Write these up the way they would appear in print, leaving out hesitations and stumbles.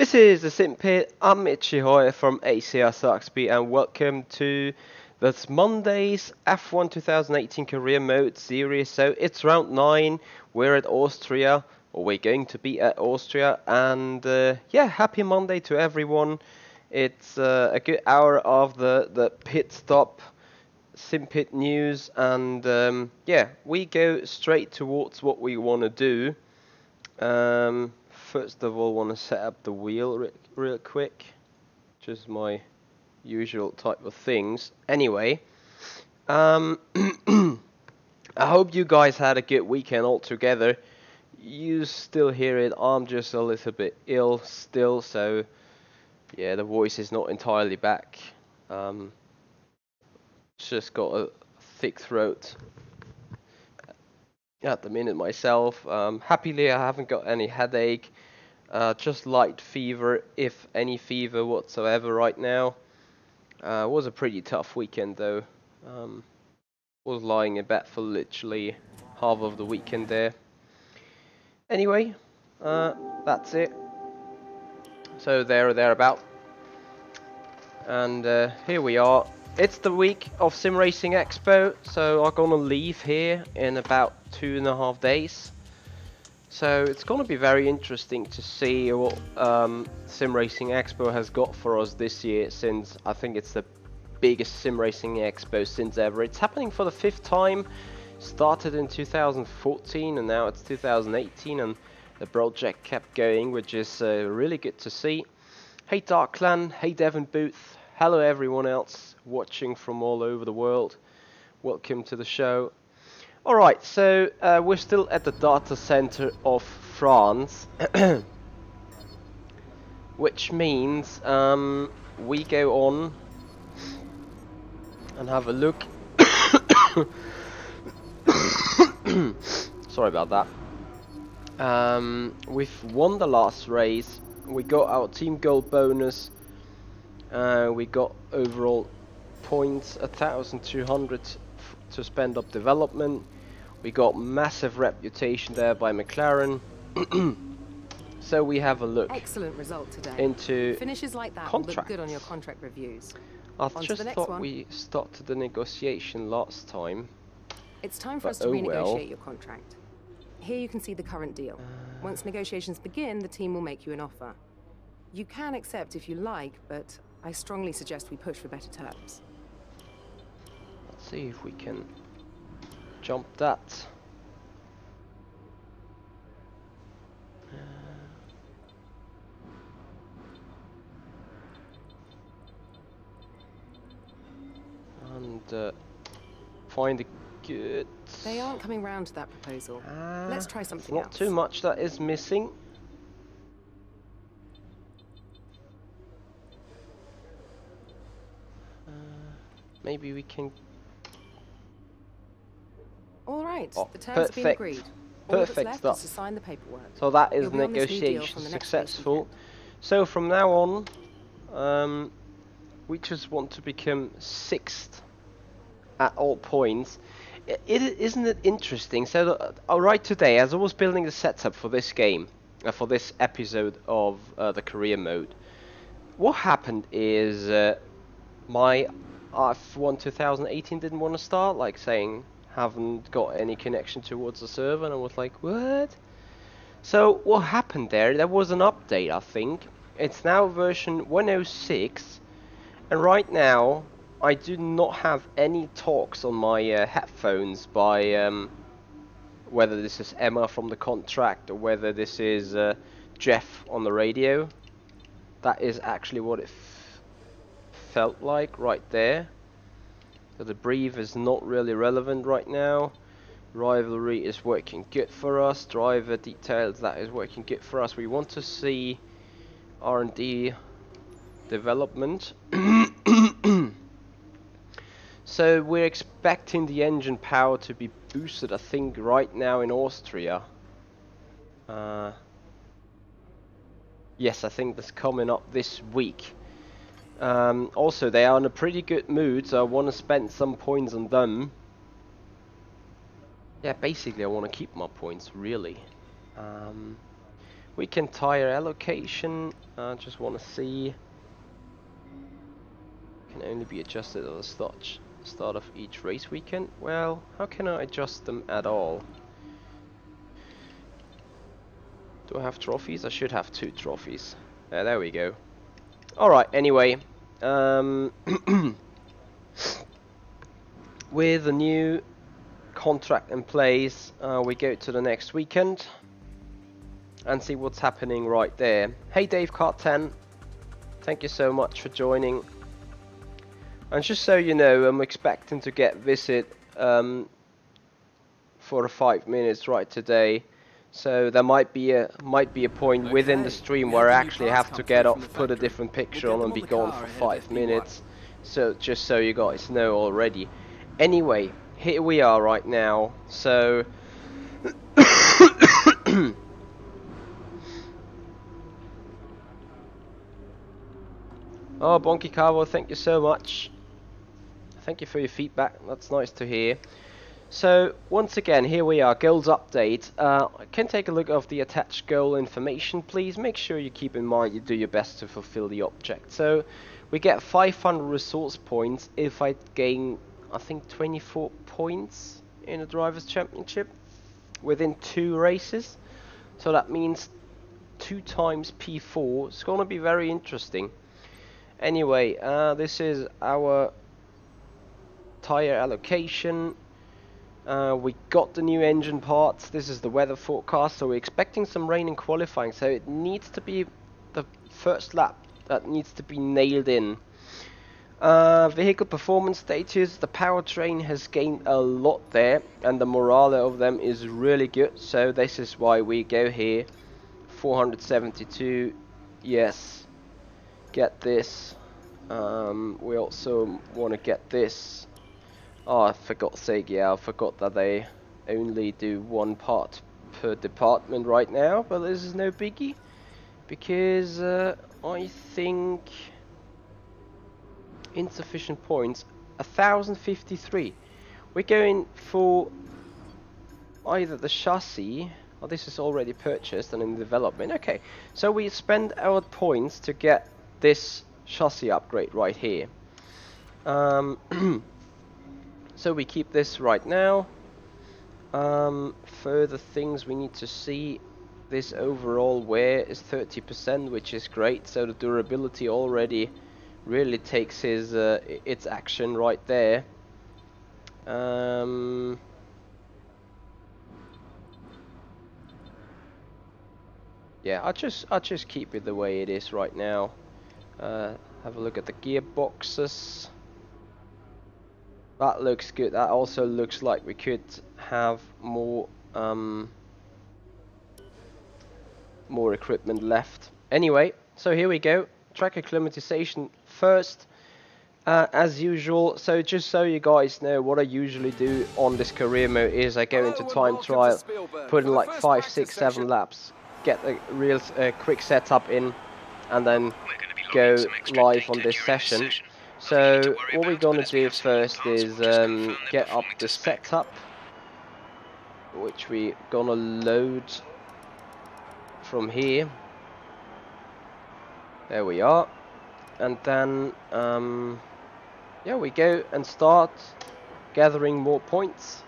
This is the Sim Pit. I'm Michi Hoyer from ACR Saxby, and welcome to this Monday's F1 2018 Career Mode series. So it's round 9. We're at Austria, or we're going to be at Austria, and yeah, happy Monday to everyone. It's a good hour of the pit stop, Sim Pit news, and yeah, we go straight towards what we want to do. First of all, want to set up the wheel real quick, just my usual type of things. Anyway, I hope you guys had a good weekend altogether. You still hear it, I'm just a little bit ill still, so yeah, the voice is not entirely back. Just got a thick throat at the minute myself. Happily, I haven't got any headache. Just light fever, if any fever whatsoever right now. It was a pretty tough weekend though. Was lying in bed for literally half of the weekend there. Anyway, that's it. So there or thereabout. And here we are. It's the week of Sim Racing Expo, so I'm gonna leave here in about 2.5 days. So it's going to be very interesting to see what Sim Racing Expo has got for us this year, since I think it's the biggest Sim Racing Expo since ever. It's happening for the 5th time, started in 2014 and now it's 2018, and the project kept going, which is really good to see. Hey Darklan, hey Devon Booth, hello everyone else watching from all over the world. Welcome to the show. Alright, so we're still at the data center of France, which means we go on and have a look. Sorry about that. We've won the last race, we got our team gold bonus, we got overall points 1,200 to spend up development. We got massive reputation there by McLaren. So we have a look. Excellent result today. Into finishes like that contracts. Look good on your contract reviews. I just thought we started the negotiation last time. It's time for us to renegotiate your contract. Here you can see the current deal. Once negotiations begin, the team will make you an offer. You can accept if you like, but I strongly suggest we push for better terms. Let's see if we can jump that. And find a good... They aren't coming round to that proposal. Let's try something else. Not too much that is missing. Maybe we can... All right, oh, the terms have been agreed. All that's perfect left stuff. is to sign the paperwork. So that is negotiation successful. So from now on, we just want to become 6th at all points. Isn't it interesting? So right today, as I was building the setup for this game, for this episode of the career mode, what happened is my F1 2018 didn't want to start, like saying haven't got any connection towards the server, and I was like, what? So what happened there was an update, I think. It's now version 106, and right now I do not have any talks on my headphones by whether this is Emma from the contract or whether this is Jeff on the radio. That is actually what it felt like right there. So the brief is not really relevant right now. Rivalry is working good for us. Driver details, that is working good for us. We want to see R&D development. So we're expecting the engine power to be boosted, I think, right now in Austria. Yes, I think that's coming up this week. Also, they are in a pretty good mood, so I want to spend some points on them. Yeah, basically I want to keep my points, really. Weekend tire allocation. I just want to see. Can only be adjusted at the start of each race weekend. Well, how can I adjust them at all? Do I have trophies? I should have 2 trophies. There we go. Alright, anyway. With the new contract in place, we go to the next weekend and see what's happening right there. Hey Dave Cart 10, thank you so much for joining. And just so you know, I'm expecting to get visit for the 5 minutes right today. So there might be a point within the stream where I actually have to get off, put a different picture on, and be gone for 5 minutes. So just so you guys know already. Anyway, here we are right now. So oh, Bonky Carvo, thank you so much. Thank you for your feedback. That's nice to hear. So once again, here we are, goals update. Can take a look of the attached goal information, please. Make sure you keep in mind you do your best to fulfill the object. So we get 500 resource points if I gain, I think, 24 points in a Drivers' Championship within 2 races. So that means 2 times P4. It's going to be very interesting. Anyway, this is our tire allocation. We got the new engine parts. This is the weather forecast, so we're expecting some rain in qualifying, so it needs to be the first lap that needs to be nailed in. Vehicle performance status, the powertrain has gained a lot there, and the morale of them is really good, so this is why we go here. 472, yes, get this. We also want to get this. Oh, for God's sake, yeah, I forgot that they only do 1 part per department right now, but this is no biggie, because I think insufficient points, 1053. We're going for either the chassis, or this is already purchased and in development. Okay, so we spend our points to get this chassis upgrade right here. So we keep this right now. Further things we need to see. This overall wear is 30%, which is great. So the durability already really takes its action right there. Yeah, I'll just keep it the way it is right now. Have a look at the gearboxes. That looks good. That also looks like we could have more equipment left. Anyway, so here we go. Track acclimatization first, as usual. So just so you guys know, what I usually do on this career mode is I go into time trial, put in like 5, 6, 7 laps, get a real quick setup in, and then go live on this session. So what we're gonna do first is get up the setup, which we're gonna load from here. There we are, and then yeah, we go and start gathering more points.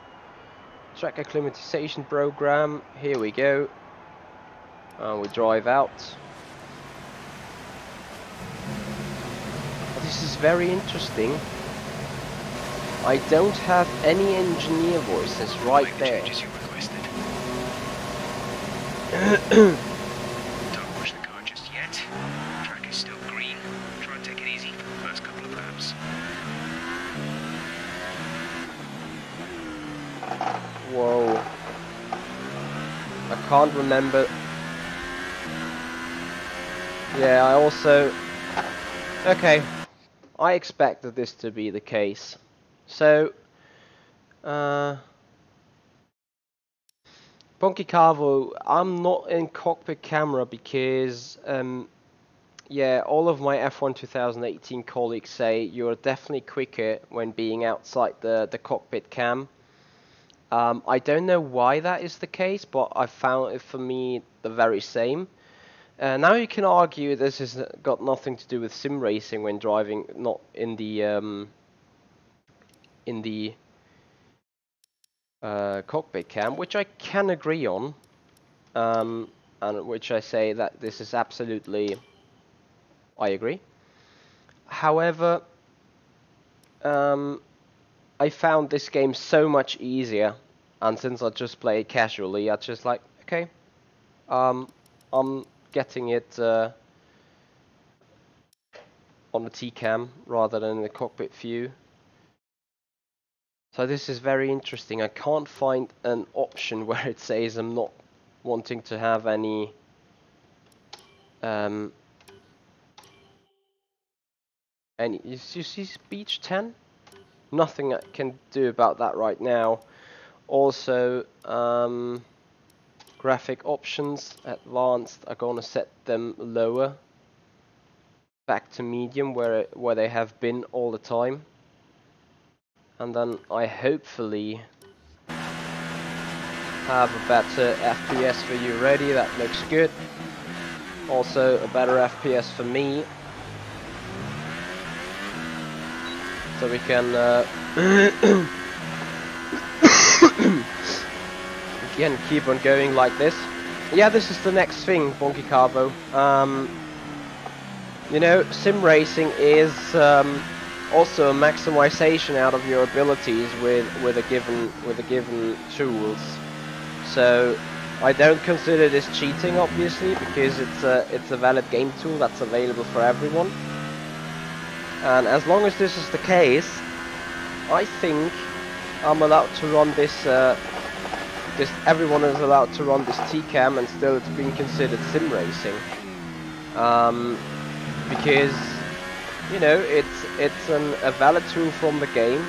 Track acclimatization program. Here we go. We drive out. This is very interesting. I don't have any engineer voices right there. Don't push the car just yet. Track is still green. Try and take it easy for the first couple of laps. Whoa. I can't remember. Yeah, I also... Okay. I expected this to be the case. So, Bonky Carvo, I'm not in cockpit camera because, yeah, all of my F1 2018 colleagues say you're definitely quicker when being outside the cockpit cam. I don't know why that is the case, but I found it for me the very same. Now you can argue this has got nothing to do with sim racing when driving, not in the cockpit cam, which I can agree on, and which I say that this is absolutely, I agree. However, I found this game so much easier, and since I just play it casually, I just like, okay, I'm getting it on the T-cam rather than the cockpit view. So this is very interesting. I can't find an option where it says I'm not wanting to have any you see speech 10? Nothing I can do about that right now. Also, graphic options, advanced, I'm gonna set them lower, back to medium where they have been all the time, and then I hopefully have a better FPS for you ready. That looks good. Also a better FPS for me, so we can again keep on going like this. Yeah, this is the next thing, Bonky Carbo. You know, sim racing is also a maximization out of your abilities with a given tools. So I don't consider this cheating, obviously, because it's a valid game tool that's available for everyone. And as long as this is the case, I think I'm allowed to run this. Everyone is allowed to run this T-cam, and still it's being considered sim racing. Because you know it's a valid tool from the game.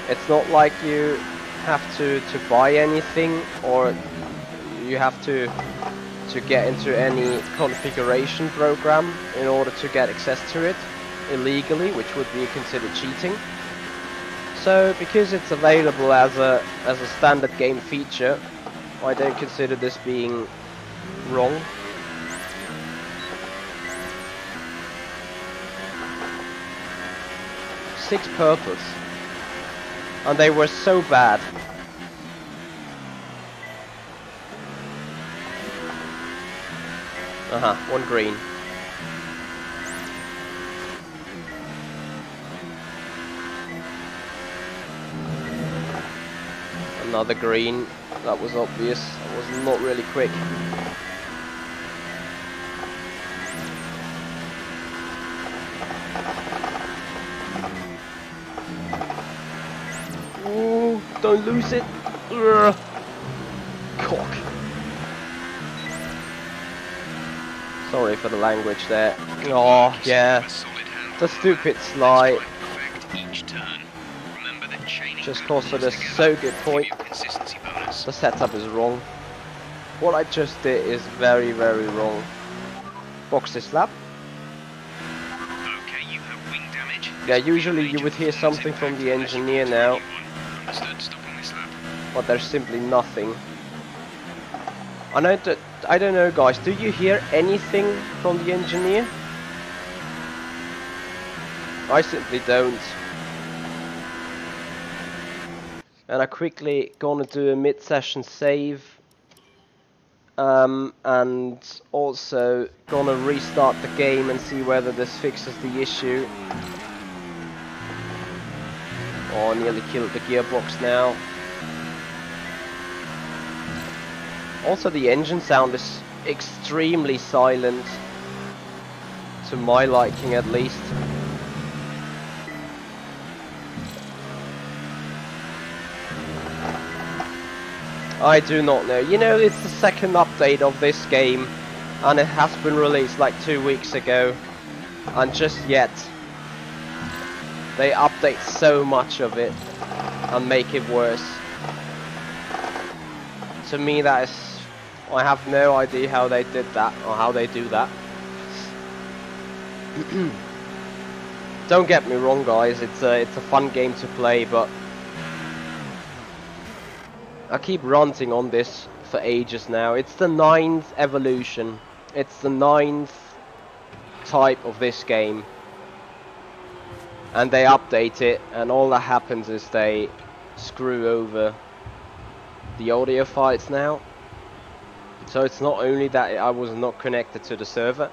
It's not like you have to buy anything, or you have to get into any configuration program in order to get access to it illegally, which would be considered cheating. So because it's available as a standard game feature, I don't consider this being wrong. Six purples, and they were so bad. One green. Another green. That was obvious. I was not really quick. Ooh, don't lose it. Ugh. Cock. Sorry for the language there. Oh, yeah. The stupid slide. Just costed us so good point. The setup is wrong. What I just did is very, very wrong. Box this lap. Okay, you have wing damage. Yeah, usually you would hear something from the engineer now. But there's simply nothing. I don't know, guys, do you hear anything from the engineer? I simply don't. And I quickly gonna do a mid-session save, and also gonna restart the game and see whether this fixes the issue. Oh, nearly killed the gearbox now. Also, the engine sound is extremely silent, to my liking at least. I do not know. You know, it's the second update of this game, and it has been released like 2 weeks ago, and just yet they update so much of it and make it worse. To me, that is, I have no idea how they did that or how they do that. Don't get me wrong, guys, it's a fun game to play, but I keep ranting on this for ages now. It's the 9th evolution. It's the 9th type of this game. And they update it, and all that happens is they screw over the audio files now. So it's not only that I was not connected to the server,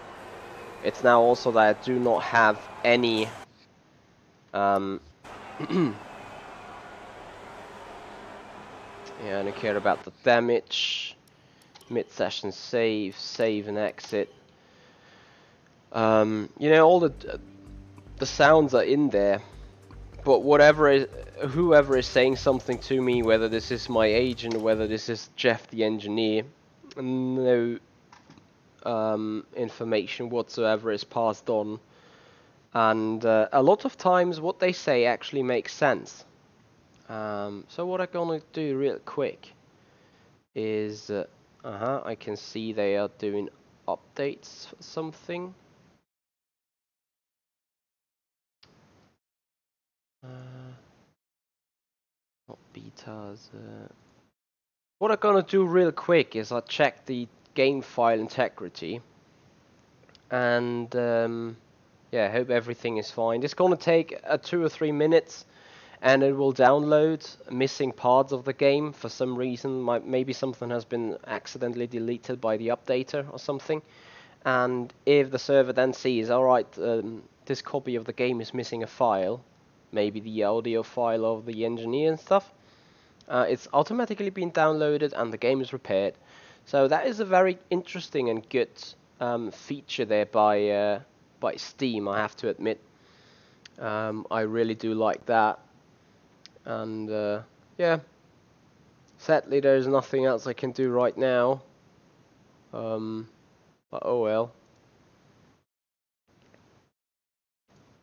it's now also that I do not have any yeah, I don't care about the damage, mid-session save and exit. You know, all the sounds are in there, but whoever is saying something to me, whether this is my agent or whether this is Jeff the engineer, no information whatsoever is passed on, and a lot of times what they say actually makes sense. So what I'm gonna do real quick is I can see they are doing updates for something. Not betas. What I'm gonna do real quick is I'll check the game file integrity, and yeah, hope everything is fine. It's gonna take 2 or 3 minutes, and it will download missing parts of the game for some reason. Maybe something has been accidentally deleted by the updater or something. And if the server then sees, alright, this copy of the game is missing a file, maybe the audio file of the engineer and stuff, it's automatically been downloaded and the game is repaired. So that is a very interesting and good feature there by Steam, I have to admit. I really do like that. And yeah, sadly there's nothing else I can do right now. But oh well.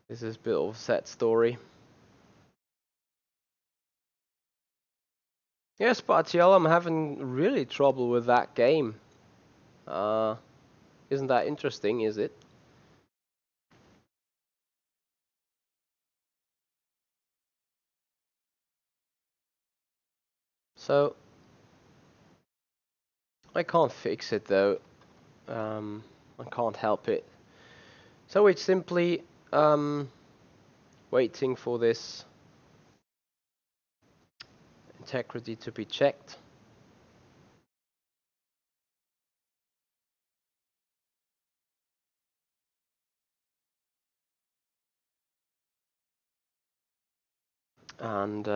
This is a bit of a sad story. Yes, Partiel, I'm having really trouble with that game. Isn't that interesting, is it? So, I can't fix it though. I can't help it. So it's simply waiting for this integrity to be checked. And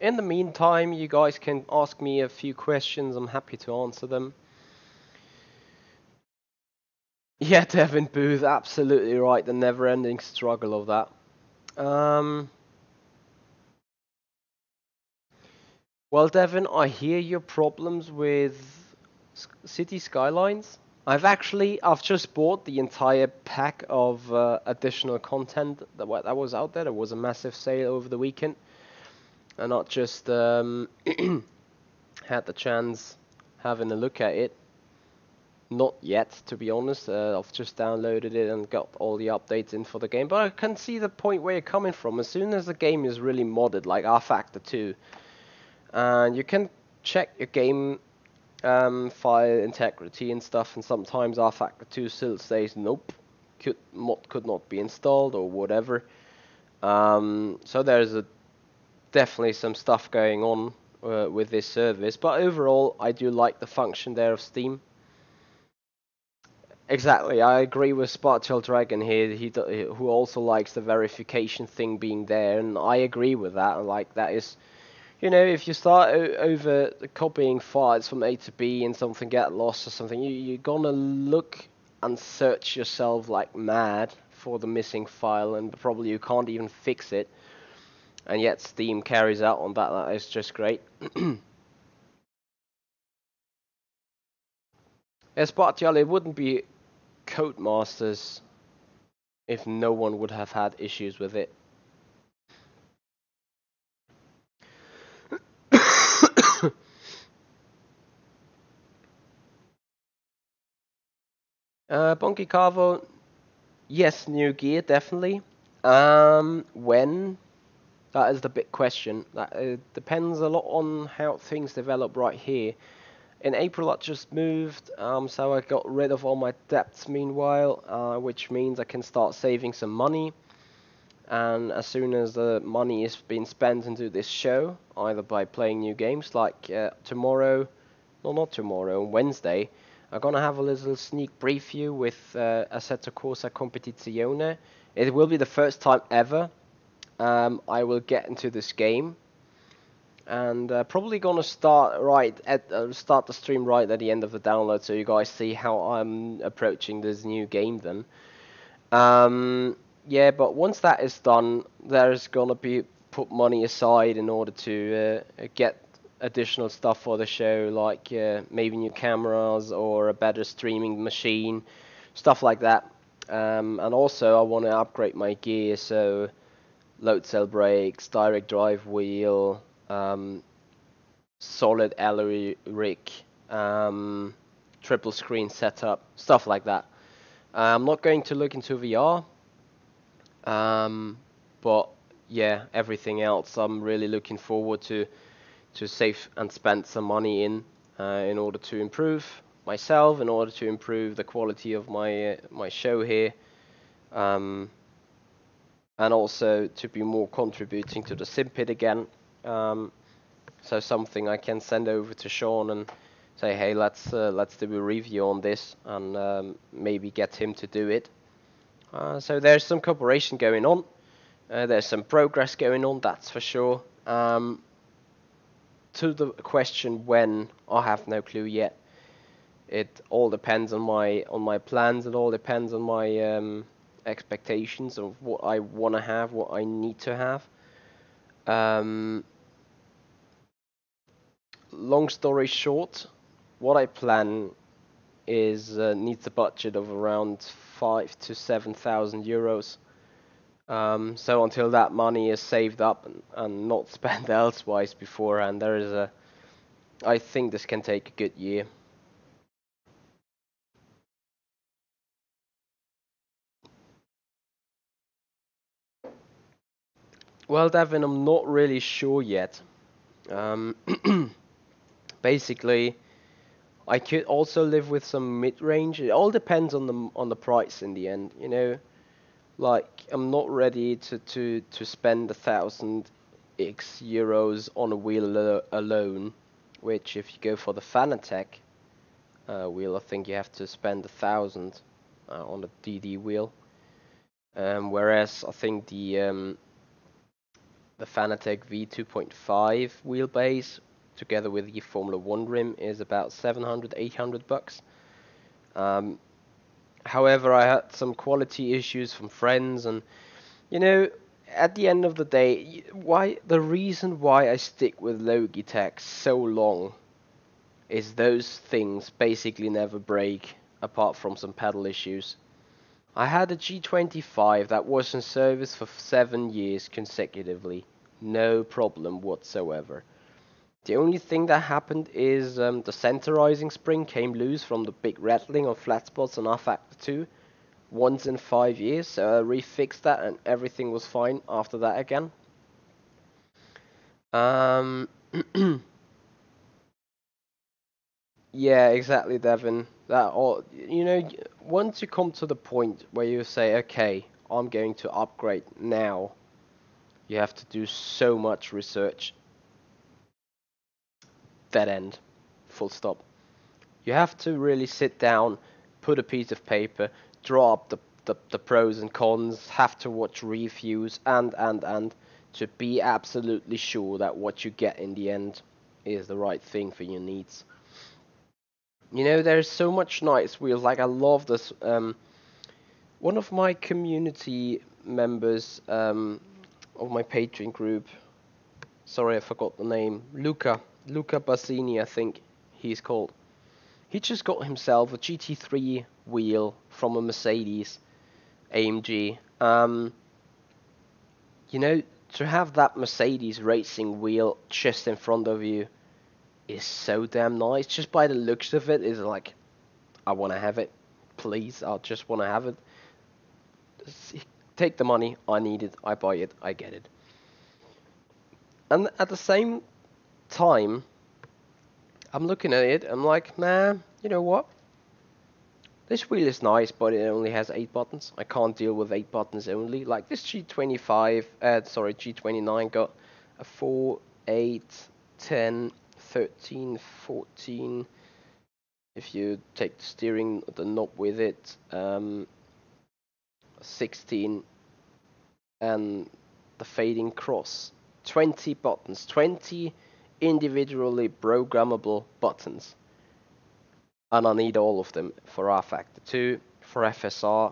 in the meantime, you guys can ask me a few questions. I'm happy to answer them. Yeah, Devin Booth, absolutely right. The never-ending struggle of that. Well, Devin, I hear your problems with City Skylines. I've just bought the entire pack of additional content that was out there. There was a massive sale over the weekend, and not just had the chance having a look at it. Not yet, to be honest. I've just downloaded it and got all the updates in for the game. But I can see the point where you're coming from. As soon as the game is really modded, like R-Factor 2, and you can check your game file integrity and stuff, and sometimes R-Factor 2 still says nope, mod could not be installed or whatever. So there's definitely some stuff going on with this service, but overall I do like the function there of Steam. Exactly, I agree with Sparktail Dragon here, who also likes the verification thing being there, and I agree with that. Like, that is, you know, if you start over copying files from A to B and something get lost or something, you're gonna look and search yourself like mad for the missing file, and probably you can't even fix it, and yet Steam carries out on that. That is just great. As Sparktail, it wouldn't be Codemasters if no one would have had issues with it. Bonky Carvo, yes, new gear, definitely. When? That is the big question. That depends a lot on how things develop right here. In April, I just moved, so I got rid of all my debts meanwhile, which means I can start saving some money. And as soon as the money is being spent into this show, either by playing new games, like tomorrow, no, not tomorrow, Wednesday, I'm gonna have a little sneak preview with Assetto Corsa Competizione. It will be the first time ever I will get into this game, and probably gonna start start the stream right at the end of the download, so you guys see how I'm approaching this new game. Then, yeah, but once that is done, there's gonna be put money aside in order to get additional stuff for the show, like maybe new cameras or a better streaming machine, stuff like that. And also I want to upgrade my gear, so load cell brakes, direct drive wheel, solid alloy rig, triple screen setup, stuff like that. I'm not going to look into VR, but yeah, everything else I'm really looking forward to save and spend some money in order to improve myself, in order to improve the quality of my show here. And also to be more contributing to the SimPit again. So something I can send over to Sean and say, hey, let's do a review on this, and maybe get him to do it. So there's some cooperation going on. There's some progress going on, that's for sure. To the question when, I have no clue yet. It all depends on my plans. It all depends on my expectations of what I want to have, what I need to have. Long story short, what I plan is needs a budget of around 5,000 to 7,000 euros. So until that money is saved up and not spent elsewise beforehand, I think this can take a good year. Well, Devin, I'm not really sure yet. Basically, I could also live with some mid-range. It all depends on the price in the end, you know. Like, I'm not ready to spend 1,000 euros on a wheel alone, which if you go for the Fanatec wheel, I think you have to spend 1,000 on the DD wheel. Whereas I think the Fanatec V2.5 wheelbase, together with the Formula 1 rim, is about 700, 800 bucks. However, I had some quality issues from friends, and you know, at the end of the day, the reason why I stick with Logitech so long is those things basically never break, apart from some pedal issues. I had a G25 that was in service for 7 years consecutively, no problem whatsoever. The only thing that happened is the centerizing spring came loose from the big rattling of flat spots on R-Factor 2 once in 5 years, so I refixed that and everything was fine after that again. Yeah, exactly, Devin. Once you come to the point where you say, okay, I'm going to upgrade now, you have to do so much research. Dead end. Full stop. You have to really sit down, put a piece of paper, draw up the pros and cons, have to watch reviews, and to be absolutely sure that what you get in the end is the right thing for your needs. You know, there's so much nice wheels. Like, I love this. One of my community members of my Patreon group, sorry I forgot the name, Luca Bassini, I think he's called. He just got himself a GT3 wheel from a Mercedes AMG. You know, to have that Mercedes racing wheel just in front of you is so damn nice. Just by the looks of it, is like, I want to have it. Please, I just want to have it. Take the money, I need it, I buy it, I get it. And at the same time, I'm looking at it, I'm like, nah, you know what? This wheel is nice, but it only has 8 buttons. I can't deal with 8 buttons only. Like this G29 got a 4, 8, 10, 13, 14. If you take the steering, the knob with it, 16, and the fading cross. 20 buttons, 20 individually programmable buttons. And I need all of them for R Factor 2, for FSR.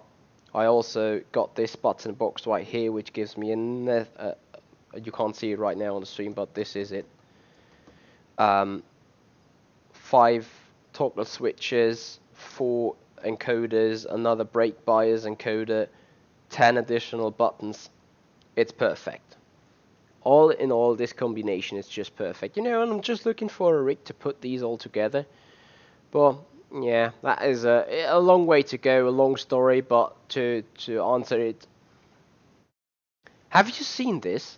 I also got this button box right here, which gives me you can't see it right now on the stream, but this is it. 5 toggle switches, 4 encoders, another brake bias encoder, 10 additional buttons. It's perfect. All in all, this combination is just perfect. You know, and I'm just looking for a rig to put these all together. But yeah, that is a long way to go, a long story, but to answer it. Have you seen this?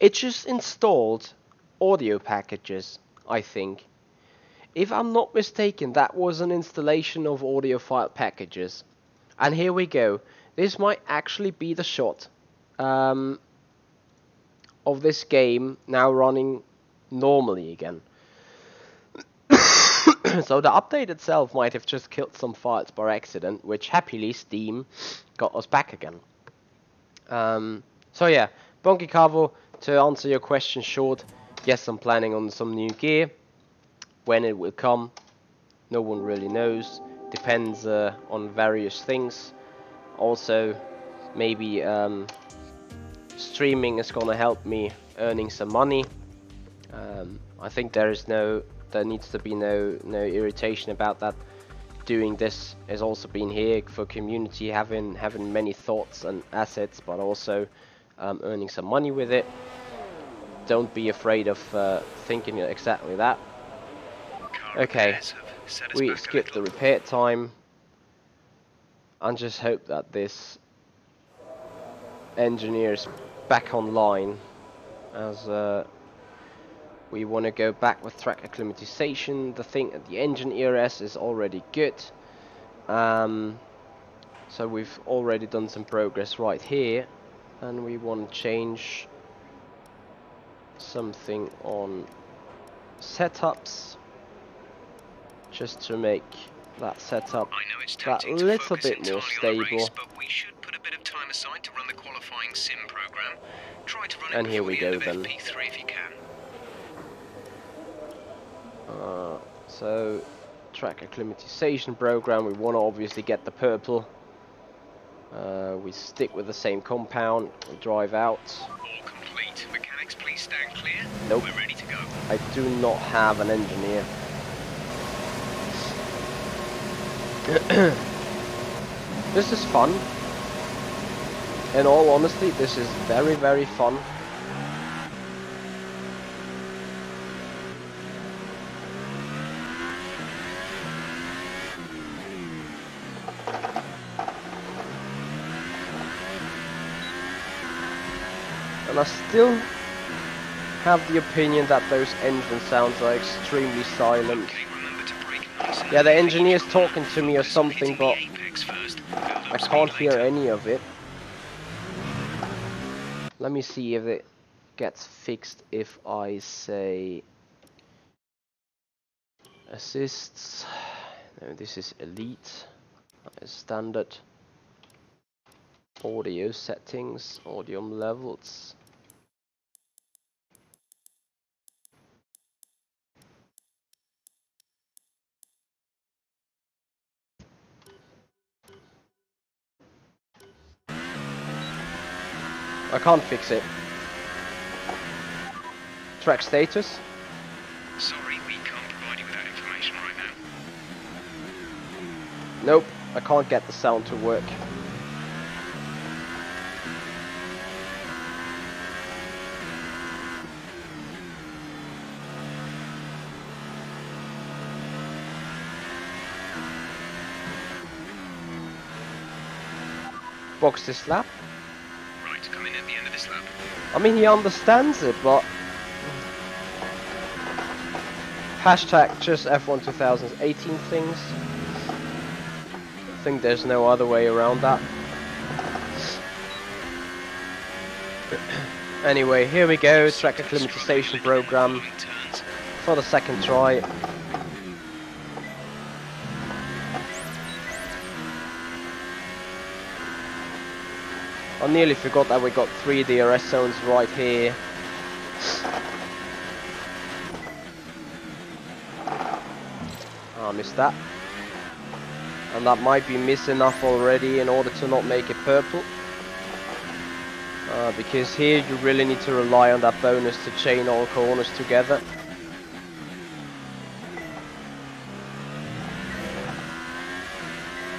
It just installed audio packages, I think. If I'm not mistaken, that was an installation of audio file packages. And here we go. This might actually be the shot of this game now running normally again. So the update itself might have just killed some files by accident, which happily Steam got us back again. So yeah, Bonky Cavo, to answer your question short, yes, I'm planning on some new gear. When it will come, no one really knows. Depends on various things. Also, maybe streaming is gonna help me earning some money. I think there needs to be no irritation about that. Doing this has also been here for community, having many thoughts and assets, but also earning some money with it. Don't be afraid of thinking exactly that. Okay, we skipped the repair time, and just hope that this engineer's back online, as we want to go back with track acclimatization. The engine ERS is already good, so we've already done some progress right here, and we want to change something on setups just to make that setup that little bit more stable. And here we go then. So track acclimatization program, we want to obviously get the purple. We stick with the same compound, we drive out. All complete. Mechanics, please stand clear. Nope. We're ready to go. I do not have an engineer. This is fun. In all honesty, this is very, very fun. And I still have the opinion that those engine sounds are extremely silent. Yeah, the engineer's talking to me or something, but I can't hear any of it. Let me see if it gets fixed if I say assists. No, this is elite. That is standard. Audio settings, audio levels. I can't fix it. Track status. Sorry, we can't provide you with that information right now. Nope, I can't get the sound to work. Box this lap. Right, come in at the end of this lap. I mean, he understands it, but hashtag just F1 2018 things. I think there's no other way around that. Anyway, here we go, track acclimatization program for the second try. I nearly forgot that we got 3 DRS zones right here. I missed that. And that might be miss enough already in order to not make it purple. Because here you really need to rely on that bonus to chain all corners together.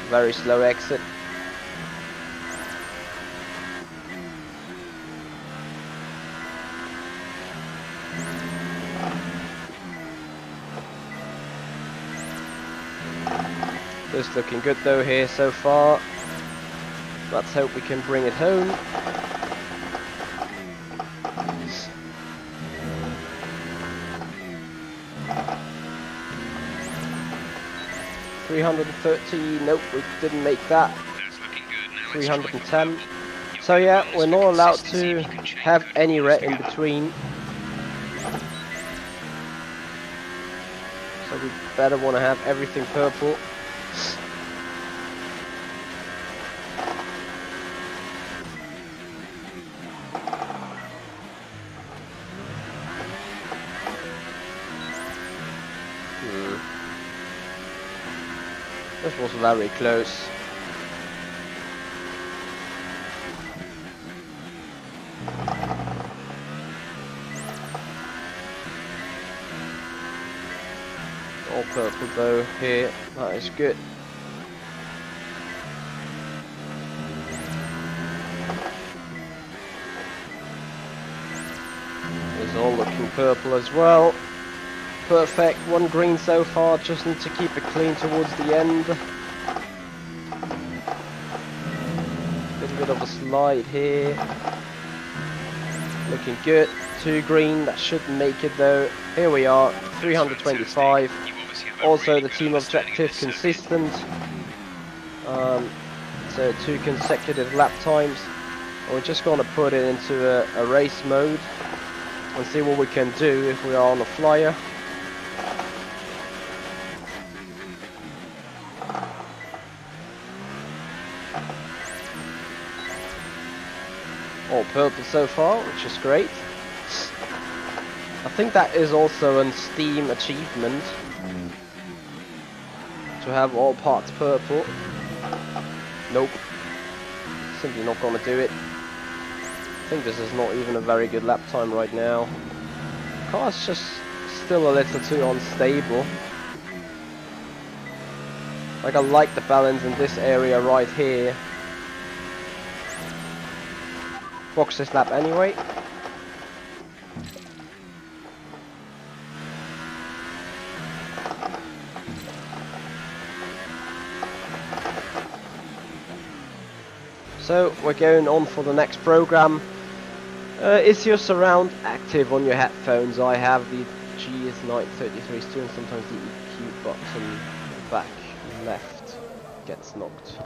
Very slow exit. Just looking good though here so far. Let's hope we can bring it home. $330, nope, we didn't make that. 310. So yeah, we're not allowed to have any red in between. So we better want to have everything purple. This was very close. All purple though here, that is good. It's all looking purple as well. Perfect, 1 green so far, just need to keep it clean towards the end. Little bit of a slide here. Looking good, 2 green, that should make it though. Here we are, 325. Also the team objective consistent. So 2 consecutive lap times. And we're just going to put it into a race mode and see what we can do if we are on a flyer. All purple so far, which is great. I think that is also a Steam achievement to have all parts purple. Nope, simply not gonna do it. I think this is not even a very good lap time right now. Car's just still a little too unstable. Like, I like the balance in this area right here. Box this lap anyway. So we're going on for the next program. Is your surround active on your headphones? I have the GS933 still, and sometimes the EQ button back left gets knocked.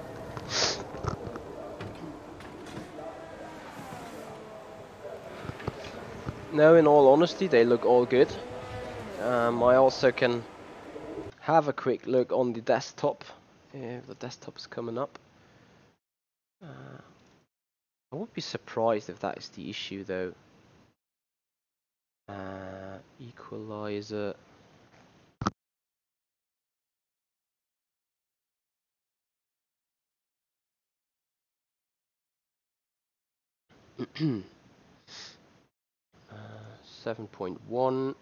No, in all honesty, they look all good. I also can have a quick look on the desktop, if the desktop is coming up. I would be surprised if that is the issue though. Equalizer. uh, 7.1.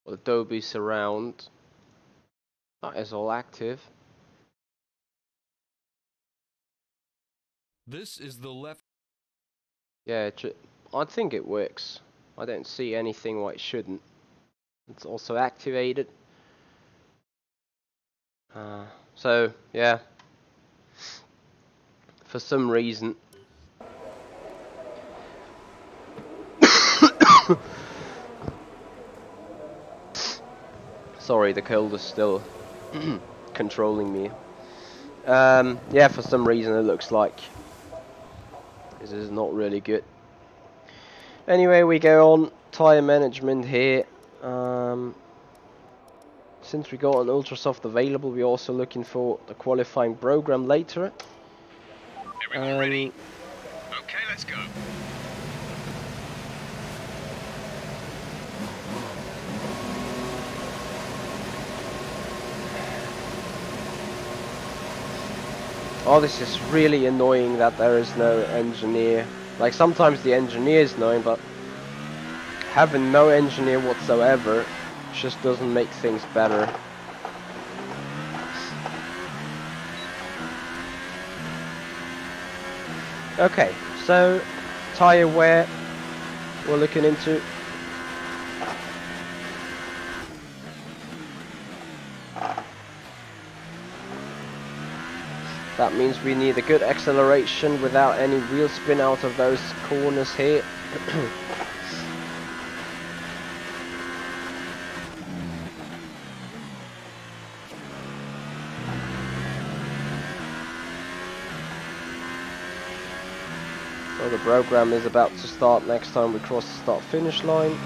Adobe Surround. That is all active. This is the left. Yeah, I think it works. I don't see anything why it shouldn't. It's also activated. So, yeah. For some reason, Sorry, the cold is still controlling me. Yeah, for some reason it looks like this is not really good. Anyway, we go on tire management here. Since we got an Ultrasoft available, we're also looking for the qualifying program later. Everyone ready? Okay, let's go. Oh, this is really annoying that there is no engineer. Like, sometimes the engineer is annoying, but having no engineer whatsoever just doesn't make things better. Okay, so tire wear we're looking into. That means we need a good acceleration without any wheel spin out of those corners here. So the program is about to start next time we cross the start finish line.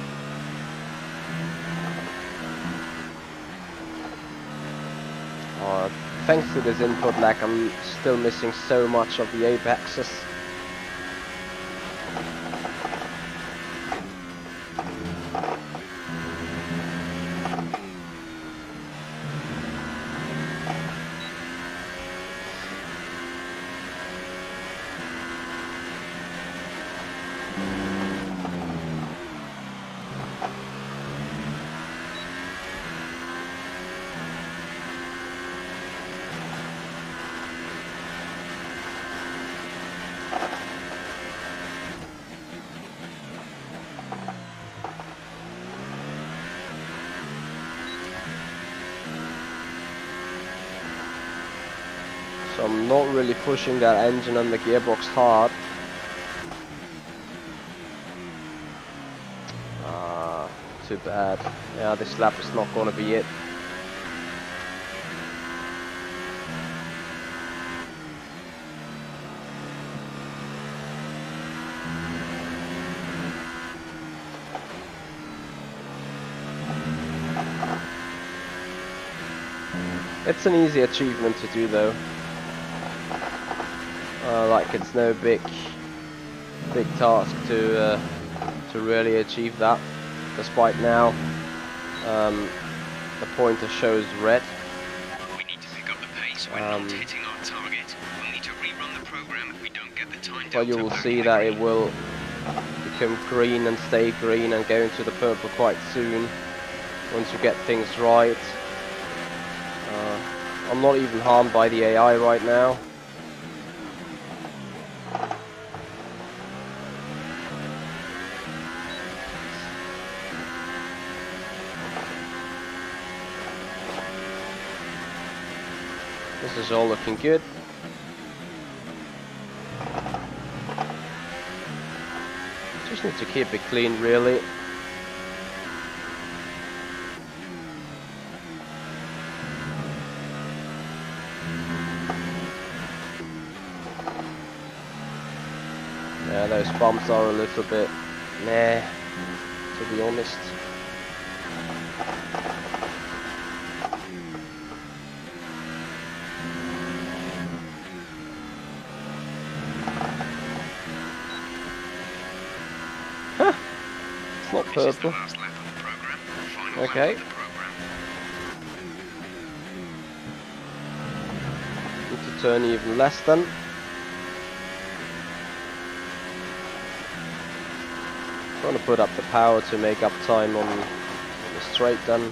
Thanks to this input lag, I'm still missing so much of the apexes. So I'm not really pushing that engine and the gearbox hard. Too bad. Yeah, this lap is not gonna be it. It's an easy achievement to do though. Like it's no big task to really achieve that. Despite now, the pointer shows red. We need to pick up the pace. We're not hitting our target. We'll need to rerun the program if we don't get the time. But you will see that it will become green and stay green and go into the purple quite soon once you get things right. I'm not even harmed by the AI right now. This is all looking good. Just need to keep it clean, really. Yeah, those bumps are a little bit meh, to be honest. Huh, it's not purple. Okay. Need to turn even less then. Trying to put up the power to make up time on the straight then.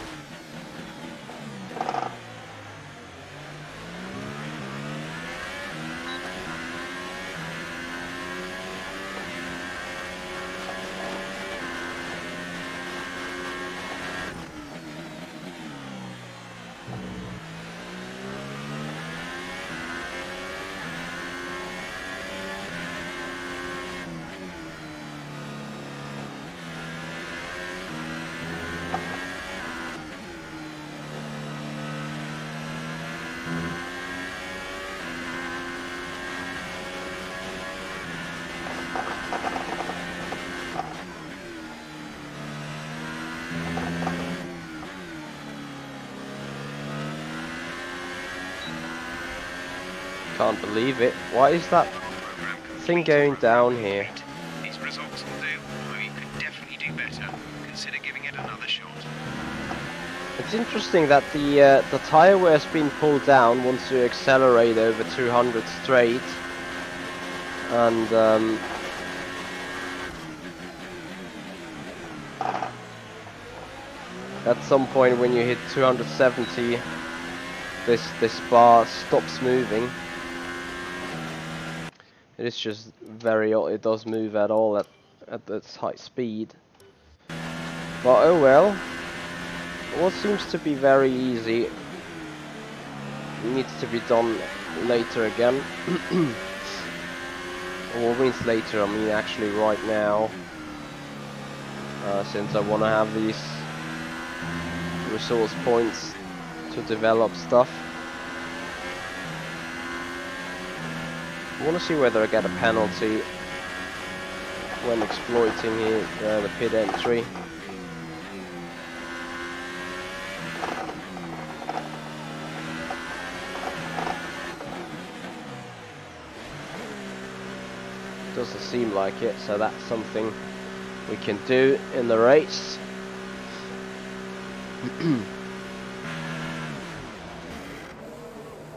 Can't believe it. Why is that thing going down here? These results will do, although you could definitely do better. Consider giving it another shot. It's interesting that the tire wear's been pulled down once you accelerate over 200 straight, and at some point when you hit 270, this bar stops moving. It is just very odd. It does move at all at this high speed. But oh well. What seems to be very easy needs to be done later again. Or means later, I mean actually right now. Since I want to have these resource points to develop stuff. I want to see whether I get a penalty when exploiting the pit entry. Doesn't seem like it, so that's something we can do in the race.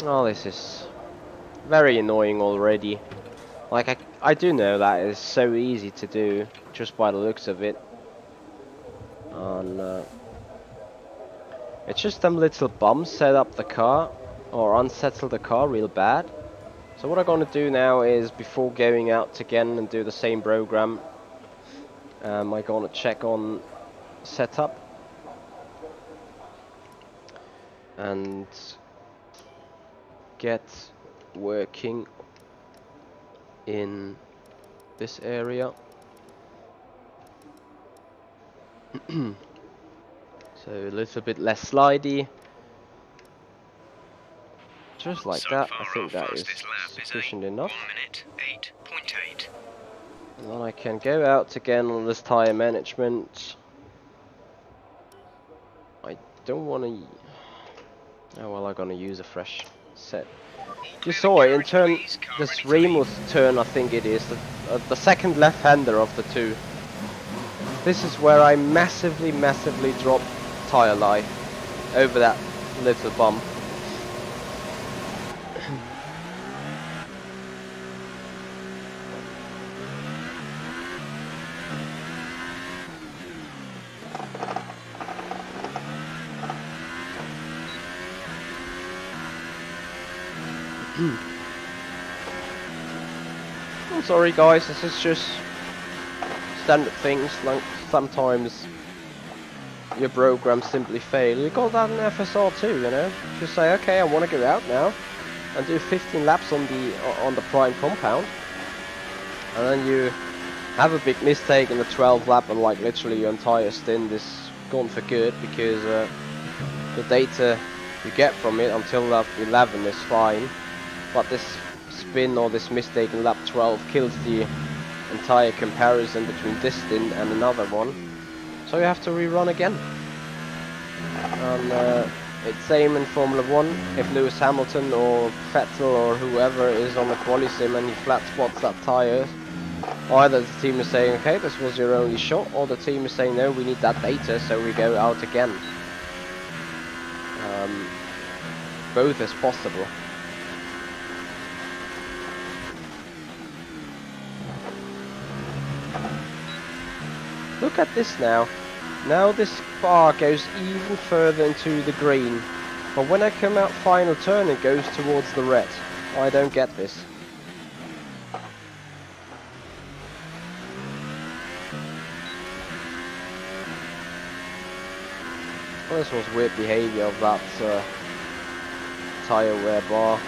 Oh, this is very annoying already. Like, I do know that it's so easy to do, just by the looks of it. And it's just them little bumps set up the car, or unsettle the car real bad. So what I'm gonna do now is, before going out again and do the same program, I'm gonna check on setup and get working in this area. So a little bit less slidey. Just like that, I think that is sufficient enough. 1 minute 8.8. And then I can go out again on this tire management. I don't want to. Oh well, I'm gonna use a fresh set. You saw it in turn. This Remus turn, I think it is the second left-hander of the two. This is where I massively drop tire life over that little bump. I'm sorry guys, this is just standard things, like sometimes your programs simply fail. You got that in FSR too, you know. Just say, okay, I want to go out now and do 15 laps on the prime compound, and then you have a big mistake in the 12th lap, and like literally your entire stint is gone for good, because the data you get from it until lap 11 is fine, but this spin or this mistake in lap 12 kills the entire comparison between this stint and another one, so you have to rerun again. And it's same in Formula 1. If Lewis Hamilton or Vettel or whoever is on the quali sim and he flat spots that tyre, either the team is saying, okay, this was your only shot, or the team is saying, no, we need that data, so we go out again. Both is possible. Look at this now. Now this bar goes even further into the green, but when I come out final turn it goes towards the red. I don't get this. Well, this was weird behavior of that tire wear bar.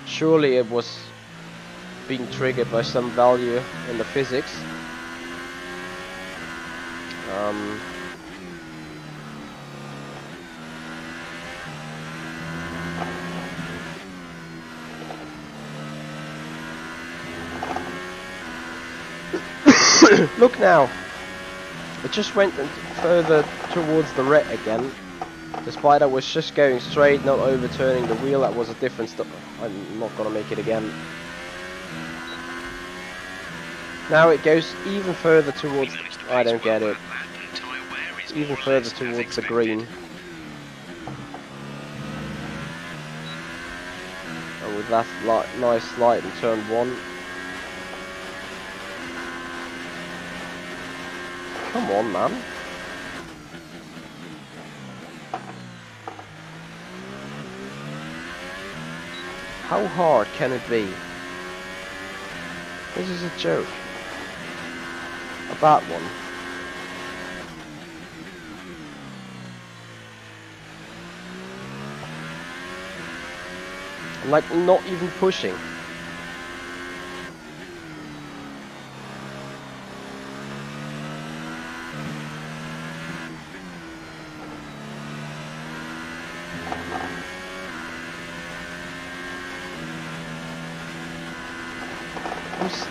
Surely it was being triggered by some value in the physics. Look now, it just went further towards the red again. Despite I was just going straight, not overturning the wheel, that was a different stuff. I'm not gonna make it again. Now it goes even further towards, I don't get it, even further towards the green. And with that nice light in turn 1. Come on, man. How hard can it be? This is a joke. A bad one. I'm like not even pushing.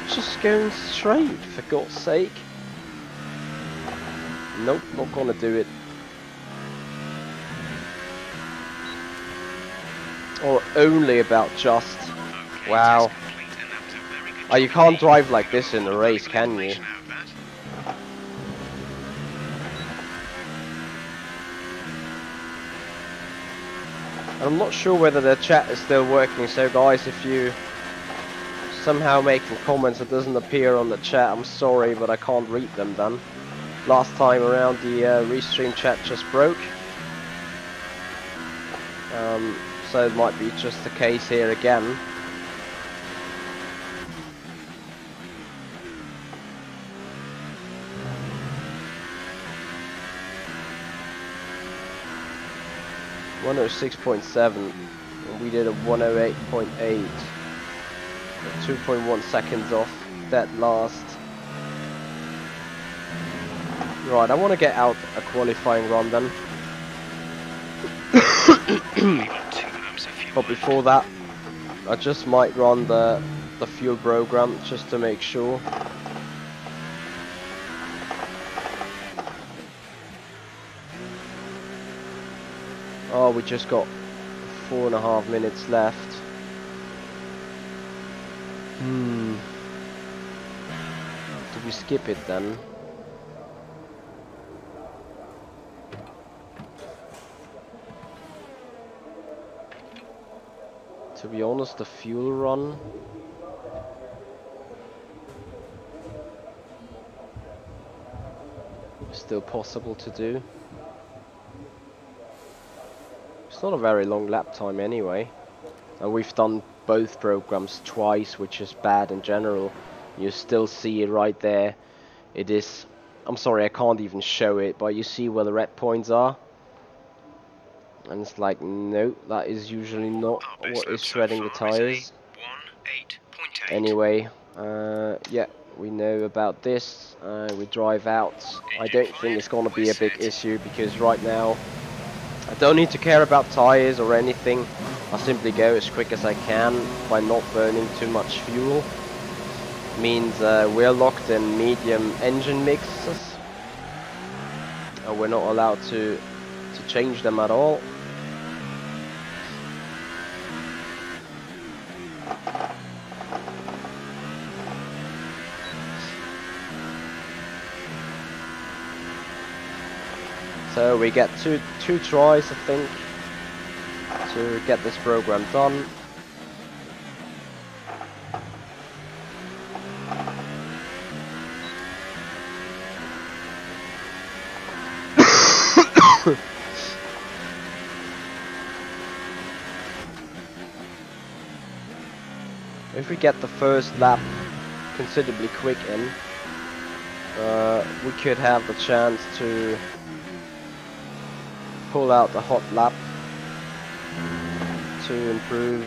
Just going straight, for God's sake. Nope, not gonna do it. Or only about just. Wow. Oh, you can't drive like this in a race, can you? I'm not sure whether the chat is still working, so guys, if you somehow making comments that doesn't appear on the chat, I'm sorry, but I can't read them then. Last time around the restream chat just broke. So it might be just the case here again. (106.7) and we did a 108.8. 2.1 seconds off that last. Right, I want to get out a qualifying run then. But before that, I just might run the fuel program just to make sure. Oh, we just got 4.5 minutes left. Do we skip it then? To be honest, the fuel run is still possible to do. It's not a very long lap time anyway. And we've done both programs twice, which is bad in general. You still see it right there. It is, I'm sorry, I can't even show it, but you see where the red points are. And it's like, no, that is usually not what is shredding the tires. Anyway, yeah, we know about this. We drive out. I don't think it's going to be a big issue, because right now I don't need to care about tires or anything. I simply go as quick as I can by not burning too much fuel. Means we're locked in medium engine mixes, and we're not allowed to change them at all. So we get two tries, I think, to get this program done. If we get the first lap considerably quick in, we could have the chance to pull out the hot lap to improve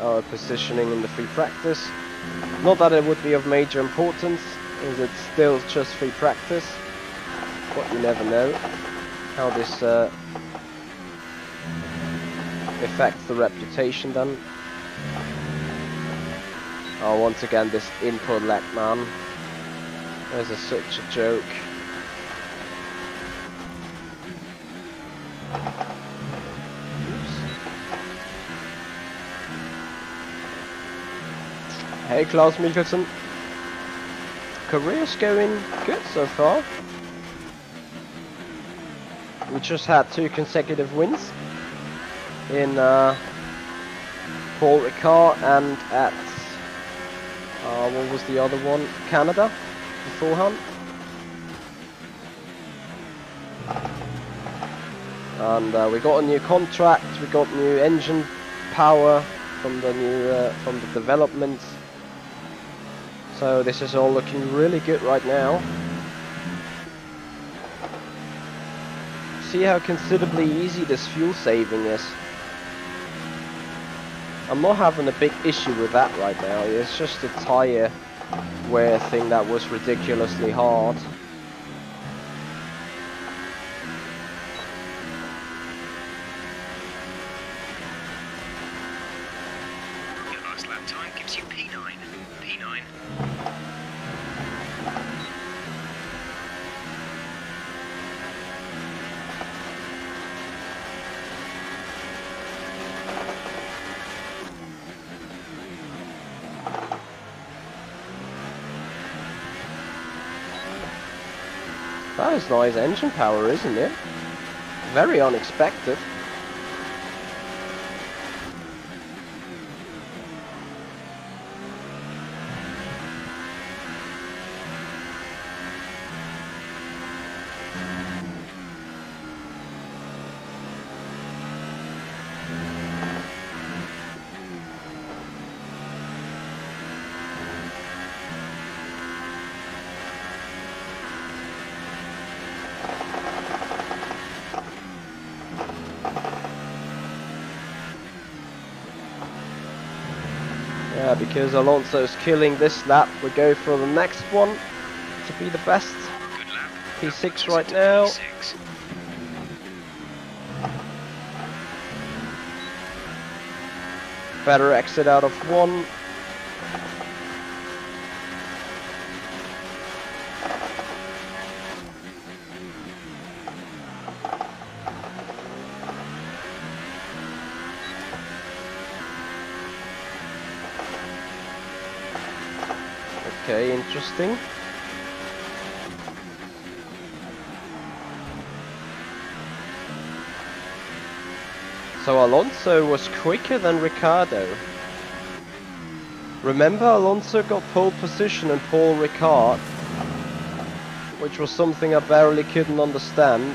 our positioning in the free practice. Not that it would be of major importance, as it's still just free practice, but you never know how this affects the reputation then. Oh, once again, this input lag, man. This is such a joke. Hey Klaus Mikkelsen. Career's going good so far. We just had 2 consecutive wins in Paul Ricard and at what was the other one? Canada beforehand. And we got a new contract. We got new engine power from the new from the developments. So this is all looking really good right now. See how considerably easy this fuel saving is. I'm not having a big issue with that right now. It's just a tire wear thing that was ridiculously hard. Your last lap time gives you P9. P9. That is nice engine power, isn't it? Very unexpected. Yeah, because Alonso's killing this lap, we go for the next one to be the best. P6 right now. Better exit out of 1. Okay, interesting. So Alonso was quicker than Ricciardo. Remember, Alonso got pole position and Paul Ricard, which was something I barely couldn't understand.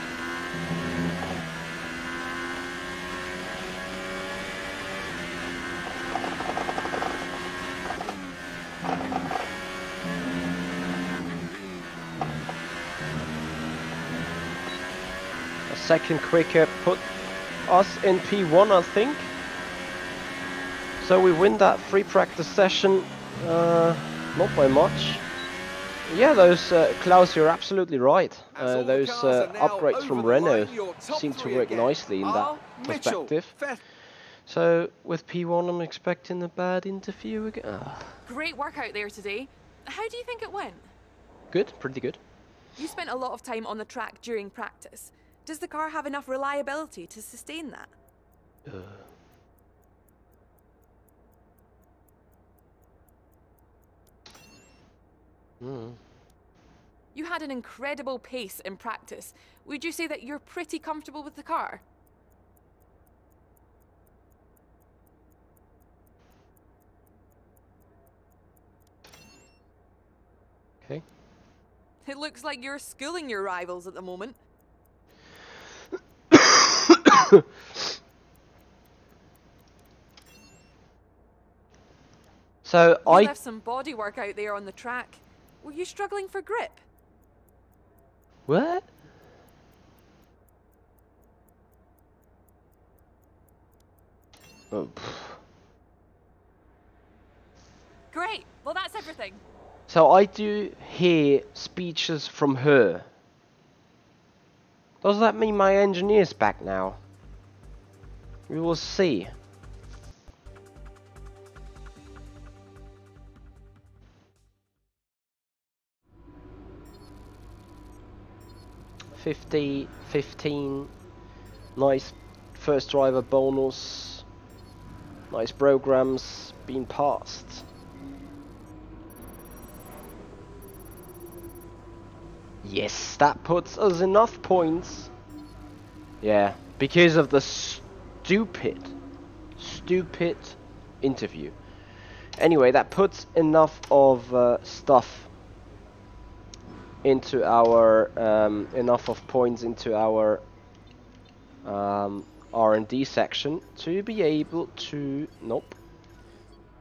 Second quicker put us in P1, I think. So we win that free practice session, not by much. Yeah, those Klaus, you're absolutely right. Those upgrades from Renault seem to work nicely in that perspective. So with P1, I'm expecting a bad interview again. Great work out there today. How do you think it went? Good, pretty good. You spent a lot of time on the track during practice. Does the car have enough reliability to sustain that? You had an incredible pace in practice. Would you say that you're pretty comfortable with the car? Okay. It looks like you're schooling your rivals at the moment. So you left some body work out there on the track. Were you struggling for grip? What? Oh. Great. Well, that's everything. So I do hear speeches from her. Does that mean my engineer's back now? We will see. $15, nice first driver bonus, nice programs being passed. Yes, that puts us enough points. Yeah, because of the stupid interview. Anyway, that puts enough of stuff into our enough of points into our R&D section to be able to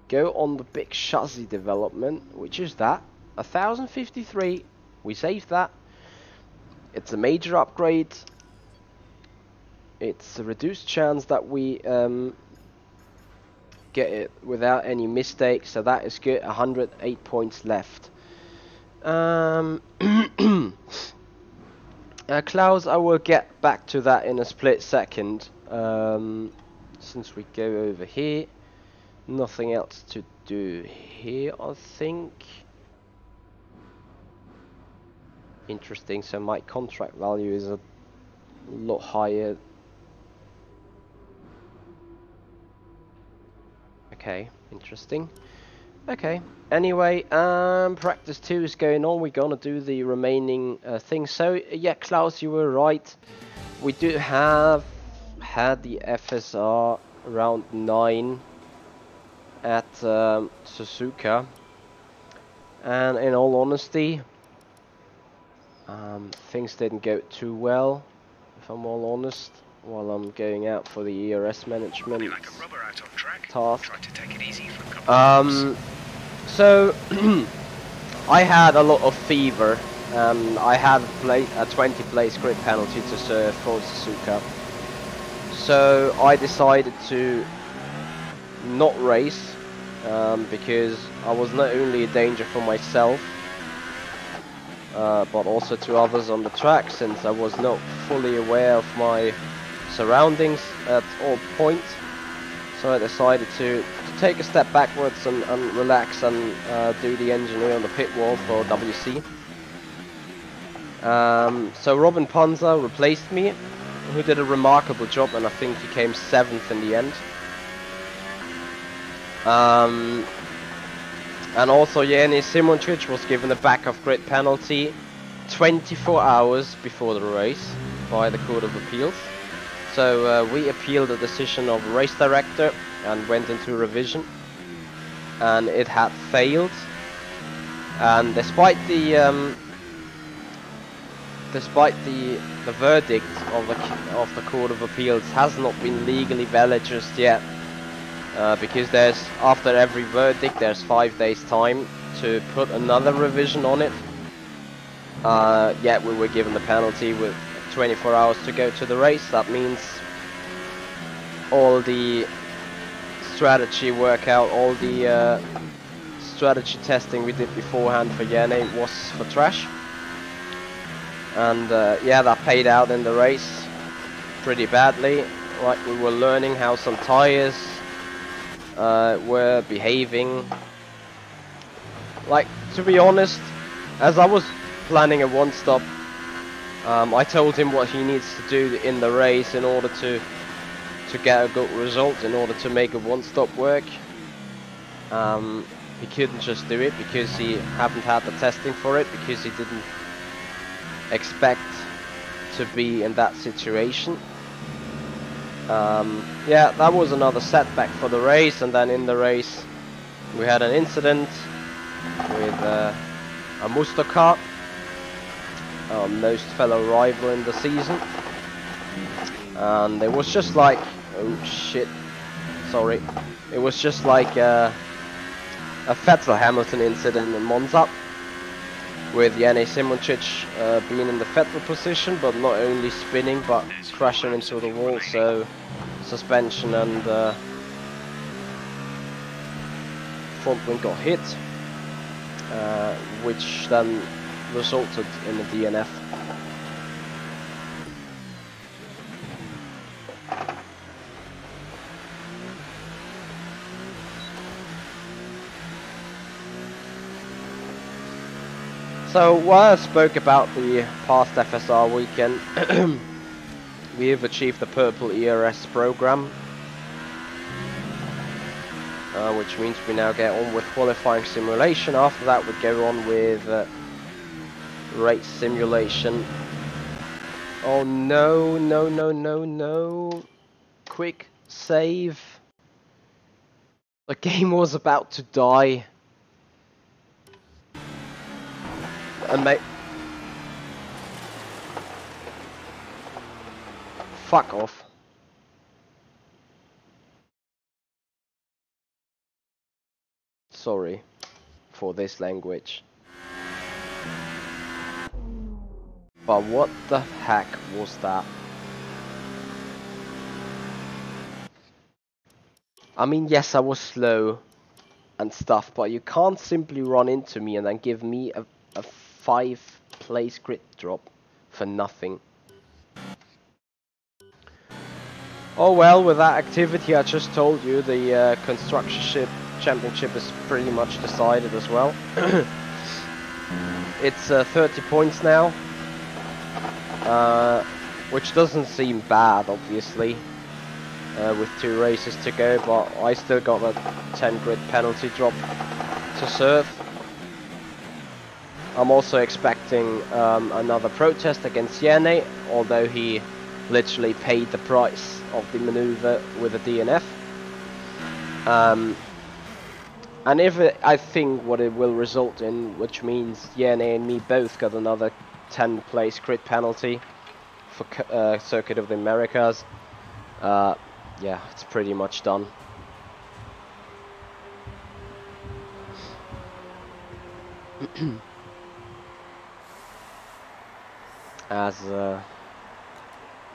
go on the big chassis development, which is that 1053. We saved that. It's a major upgrade. It's a reduced chance that we get it without any mistakes, so that is good. 108 points left. Klaus, I will get back to that in a split second. Since we go over here, nothing else to do here, I think. Interesting, so my contract value is a lot higher. Okay, interesting. Okay, anyway, practice 2 is going on. We're gonna do the remaining things. So, yeah, Klaus, you were right. We do have had the FSR round 9 at Suzuka. And in all honesty, things didn't go too well, if I'm all honest, while I'm going out for the ERS management task. So I had a lot of fever, and I had a 20 place grid penalty to serve for Suzuka. So I decided to not race, because I was not only a danger for myself, but also to others on the track, since I was not fully aware of my surroundings at all points. So I decided to take a step backwards and relax and do the engineer on the pit wall for WC. So Robin Panzer replaced me, who did a remarkable job, and I think he came 7th in the end. And also Jenny Simoncic was given a back-off grid penalty 24 hours before the race by the Court of Appeals. So we appealed the decision of the race director and went into revision, and it had failed. And despite the verdict of the Court of Appeals has not been legally valid just yet, because there's, after every verdict, there's 5 days time to put another revision on it. Yet we were given the penalty with 24 hours to go to the race. That means all the strategy workout, all the strategy testing we did beforehand for Yene was for trash. And yeah, that paid out in the race pretty badly. Like, we were learning how some tires were behaving. Like, to be honest, as I was planning a one-stop, I told him what he needs to do in the race in order to get a good result, in order to make a one-stop work. He couldn't just do it because he hadn't had the testing for it, because he didn't expect to be in that situation. Yeah, that was another setback for the race. And then in the race we had an incident with a Mustaka, our most fellow rival in the season, and it was just like, oh shit, sorry, it was just like a Vettel-Hamilton incident in Monza, with Janne Simoncic being in the Vettel position, but not only spinning but crashing into the wall. So suspension and front wing got hit, which then resulted in a DNF. So while I spoke about the past FSR weekend, we have achieved the Purple ERS program, which means we now get on with qualifying simulation. After that we go on with race simulation. Oh no, no, no, no, no. Quick save. The game was about to die. And mate. Fuck off. Sorry for this language. But what the heck was that? I mean, yes, I was slow and stuff, but you can't simply run into me and then give me a 5-place grid drop for nothing. Oh well, with that activity I just told you, the constructorship championship is pretty much decided as well. It's 30 points now, which doesn't seem bad, obviously, with 2 races to go, but I still got a 10 grid penalty drop to serve. I'm also expecting another protest against Yene, although he literally paid the price of the maneuver with a DNF. And if I think what it will result in, which means Yene and me both got another 10-place grid penalty for Circuit of the Americas, yeah, it's pretty much done.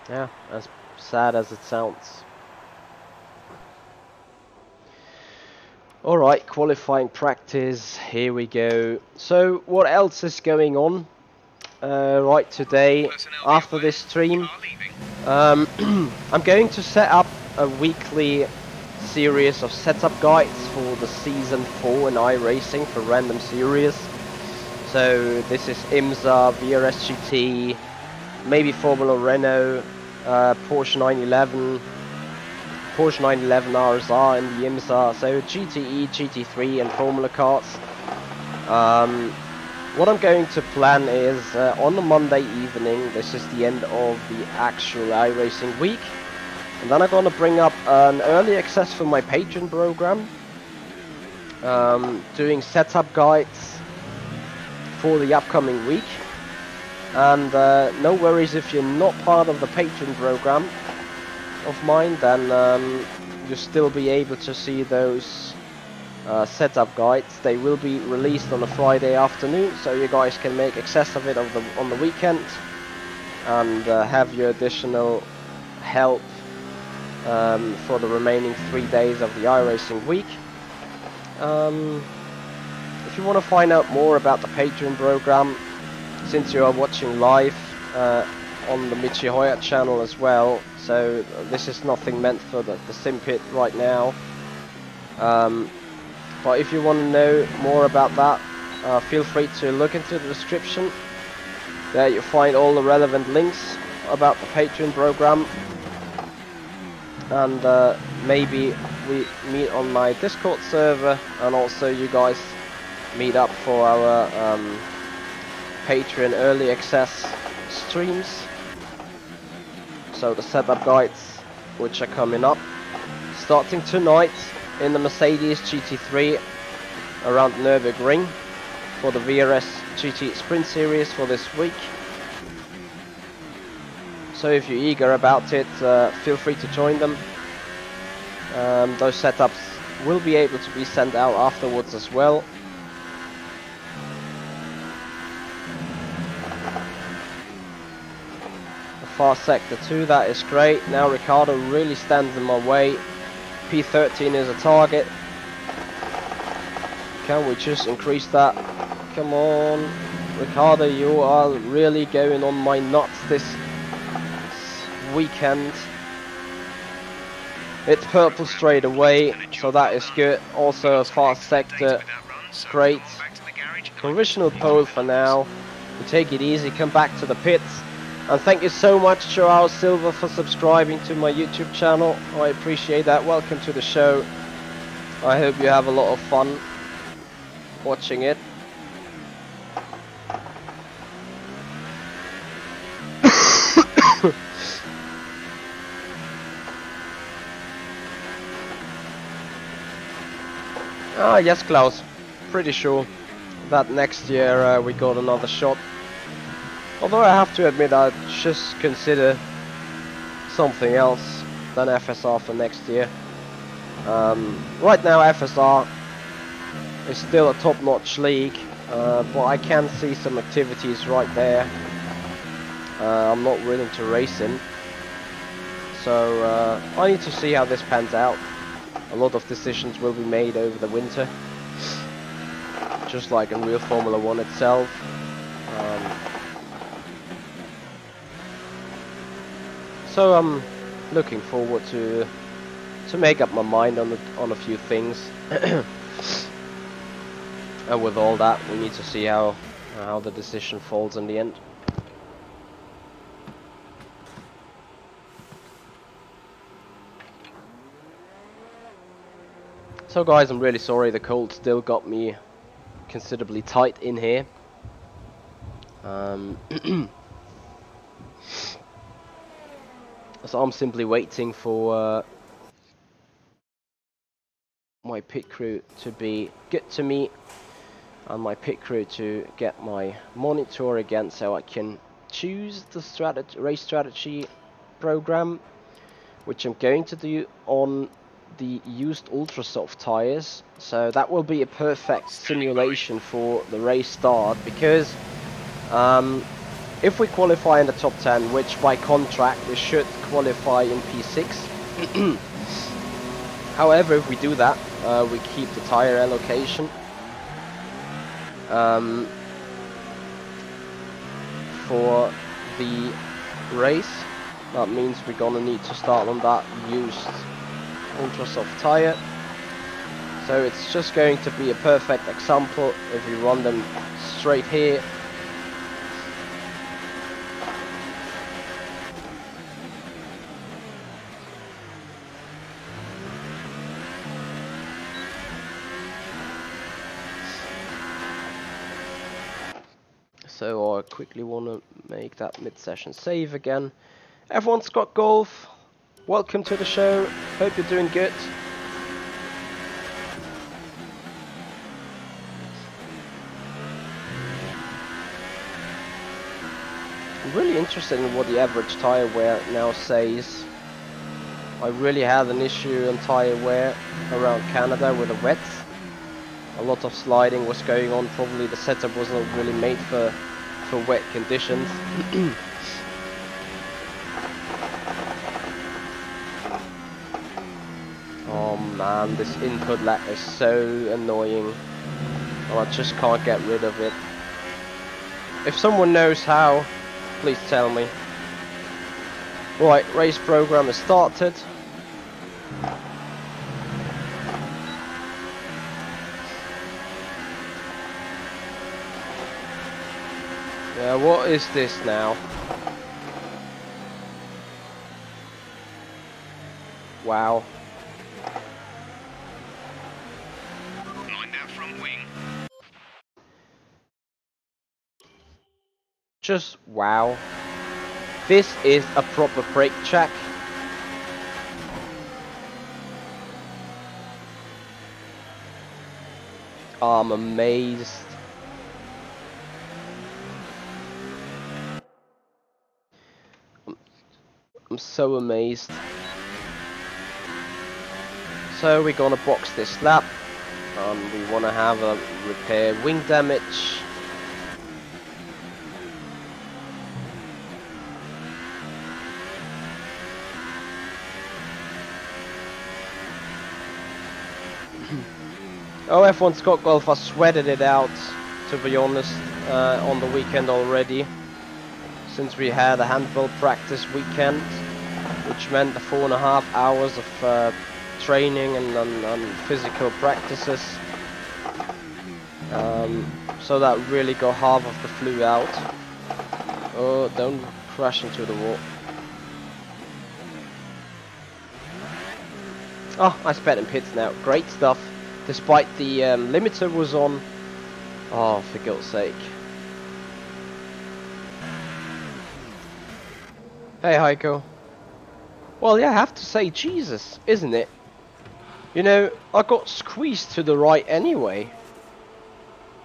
Yeah, as sad as it sounds. Alright, qualifying practice, here we go. So, what else is going on right today after this stream? I'm going to set up a weekly series of setup guides for the Season 4 in iRacing for random series. So, this is IMSA, VRS GT, maybe Formula Renault, Porsche 911, Porsche 911 RSR and the IMSA, so GTE, GT3 and Formula Cars. What I'm going to plan is on a Monday evening, this is the end of the actual iRacing week, and then I'm going to bring up an early access for my Patreon program, doing setup guides for the upcoming week. And no worries if you're not part of the Patreon program of mine, then you'll still be able to see those setup guides. They will be released on a Friday afternoon, so you guys can make access of it on the weekend and have your additional help for the remaining 3 days of the iRacing week. If you want to find out more about the Patreon program, since you are watching live on the Michi Hoyer channel as well, so this is nothing meant for the sim pit right now. But if you want to know more about that, feel free to look into the description. There you'll find all the relevant links about the Patreon program. And maybe we meet on my Discord server, and also you guys meet up for our Patreon early access streams. So the setup guides which are coming up, starting tonight in the Mercedes GT3 around Nürburgring for the VRS GT Sprint Series for this week. So if you're eager about it, feel free to join them. Those setups will be able to be sent out afterwards as well. Fast sector 2, that is great. Now Ricardo really stands in my way. P13 is a target. Can we just increase that? Come on, Ricardo, you are really going on my nuts this weekend. It's purple straight away, so that is good. Also a fast sector, great. Provisional pole for now. We take it easy, come back to the pits. And thank you so much, Joao Silva, for subscribing to my YouTube channel. I appreciate that. Welcome to the show. I hope you have a lot of fun watching it. Ah, yes, Klaus. Pretty sure that next year we got another shot. Although I have to admit, I just consider something else than FSR for next year. Right now, FSR is still a top-notch league, but I can see some activities right there. I'm not willing to race in, so I need to see how this pans out. A lot of decisions will be made over the winter, just like in real Formula 1 itself. So I'm looking forward to make up my mind on a few things. And with all that, we need to see how the decision falls in the end. So guys, I'm really sorry, the cold still got me considerably tight in here. So I'm simply waiting for my pit crew to be good to me, and my pit crew to get my monitor again, so I can choose the race strategy program, which I'm going to do on the used ultra soft tires. So that will be a perfect simulation for the race start, because if we qualify in the top 10, which by contract we should qualify in P6. However, if we do that, we keep the tire allocation. For the race, that means we're gonna need to start on that used ultra soft tire. So it's just going to be a perfect example if we run them straight here. So I quickly want to make that mid-session save again. Everyone's got golf. Welcome to the show. Hope you're doing good. I'm really interested in what the average tire wear now says. I really had an issue on tire wear around Canada with the wet. A lot of sliding was going on. Probably the setup wasn't really made for wet conditions. Oh man, this input lag is so annoying, and I just can't get rid of it. If someone knows how, please tell me. Right, race program is started. Yeah, what is this now? Wow. Line that front wing. Just wow. This is a proper brake check. I'm amazed. I'm so amazed. So we're gonna box this lap. We wanna have a repair wing damage. Oh, F1 Scott Golf, I sweated it out, to be honest, on the weekend already. Since we had a handball practice weekend, which meant the 4.5 hours of training and physical practices. So that really got half of the flu out. Oh, don't crash into the wall. Oh, I sped in pits now. Great stuff. Despite the limiter was on. Oh, for God's sake. Hey, Heiko. Well, yeah, I have to say, Jesus, isn't it? You know, I got squeezed to the right anyway.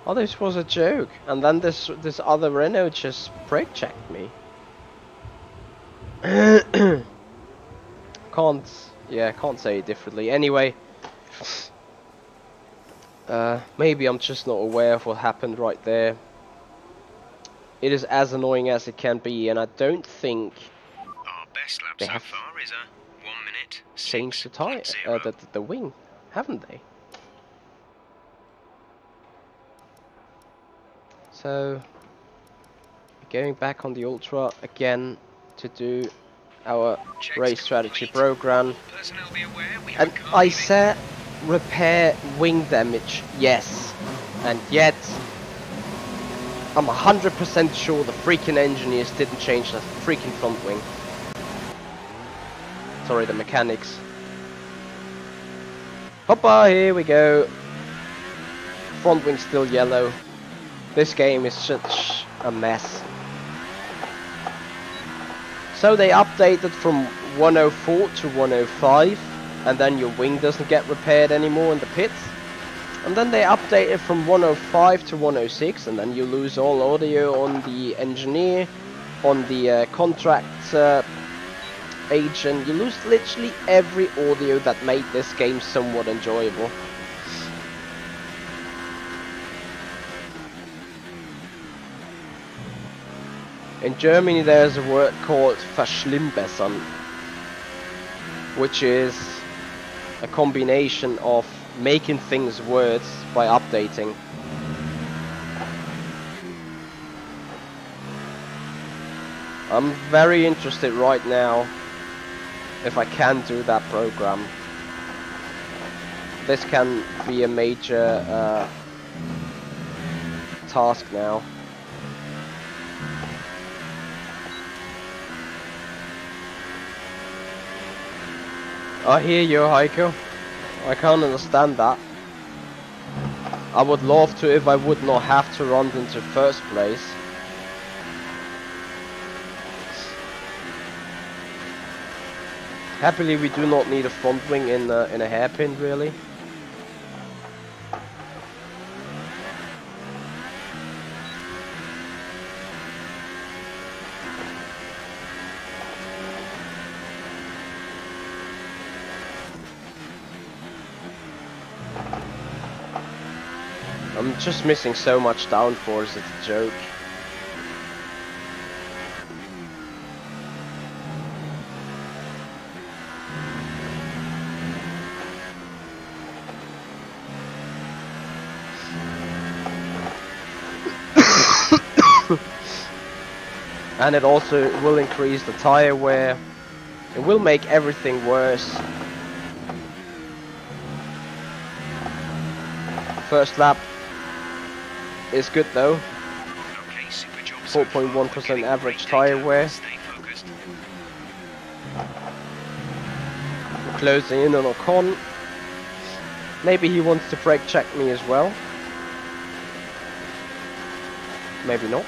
Oh, this was a joke. And then this other Renault just brake checked me. Can't say it differently. Anyway, maybe I'm just not aware of what happened right there. It is as annoying as it can be, and I don't think Our best lap they so have far is a 1 minute changed the tire, 6.0. the wing, haven't they? So, going back on the Ultra again to do our race strategy program. Personnel be aware, we have And a car I leaving. said repair wing damage, yes. And yet, I'm 100% sure the freaking engineers didn't change the freaking front wing. Sorry, the mechanics. Hoppa, here we go. Front wing still yellow. This game is such a mess. So they updated from 104 to 105, and then your wing doesn't get repaired anymore in the pits. And then they updated from 105 to 106, and then you lose all audio on the engineer, on the contract agent. You lose literally every audio that made this game somewhat enjoyable. In Germany there's a word called verschlimmbessern, which is a combination of making things worse by updating. I'm very interested right now if I can do that program. This can be a major task now. I hear you, Heiko. I can't understand that. I would love to if I would not have to run into first place. Happily, we do not need a front wing in a hairpin, really. I'm just missing so much downforce, it's a joke. And it also will increase the tire wear. It will make everything worse. First lap is good though. 4.1% average tire wear. We're closing in on Ocon. Maybe he wants to brake check me as well. Maybe not.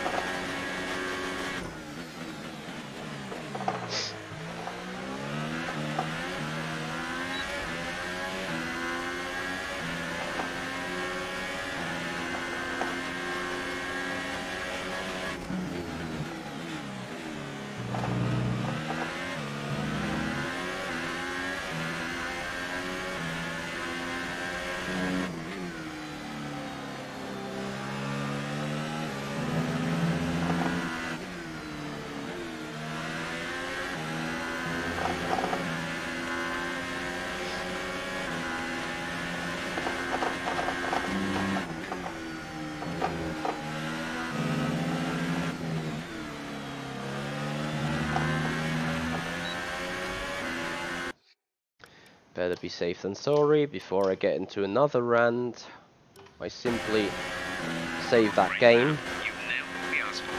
Better be safe than sorry. Before I get into another rant, I simply save that game.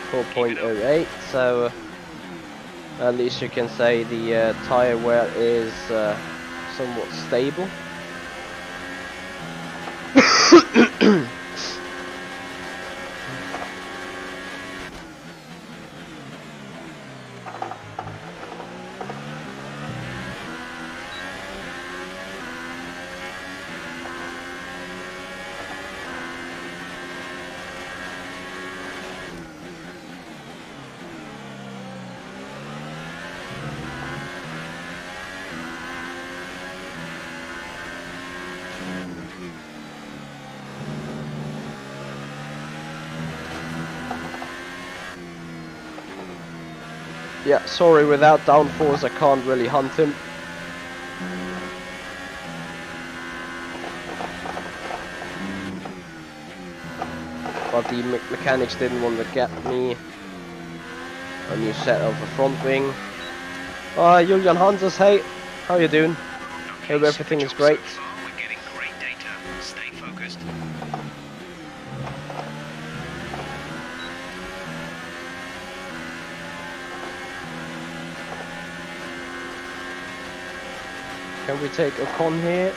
4.08, so at least you can say the tire wear is somewhat stable. Yeah, sorry, without downforce I can't really hunt him. But the mechanics didn't want to get me a new set of a front wing. Julian Hanses, hey, how you doing? Hope everything is great. We're getting great data. Stay focused. Can we take Ocon here?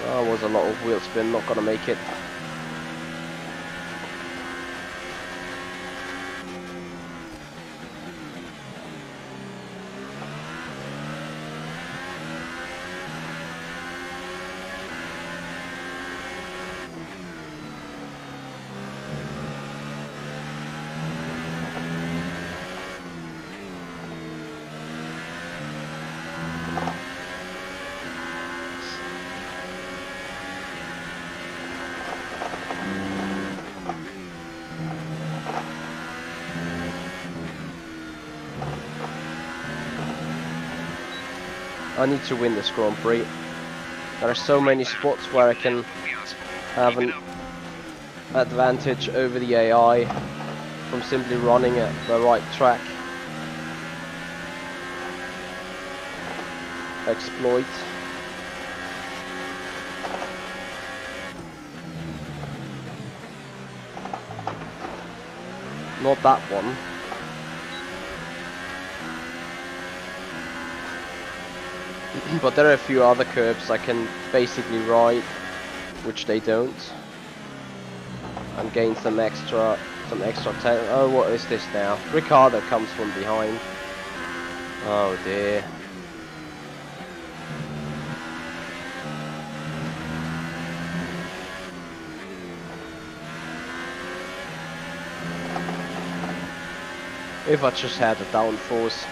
Oh, was a lot of wheel spin, not gonna make it. I need to win this Grand Prix. There are so many spots where I can have an advantage over the AI from simply running at the right track. Exploit. Not that one. But there are a few other curbs I can basically ride, which they don't, and gain some extra time. Oh, what is this now? Ricardo comes from behind. Oh dear. If I just had a downforce.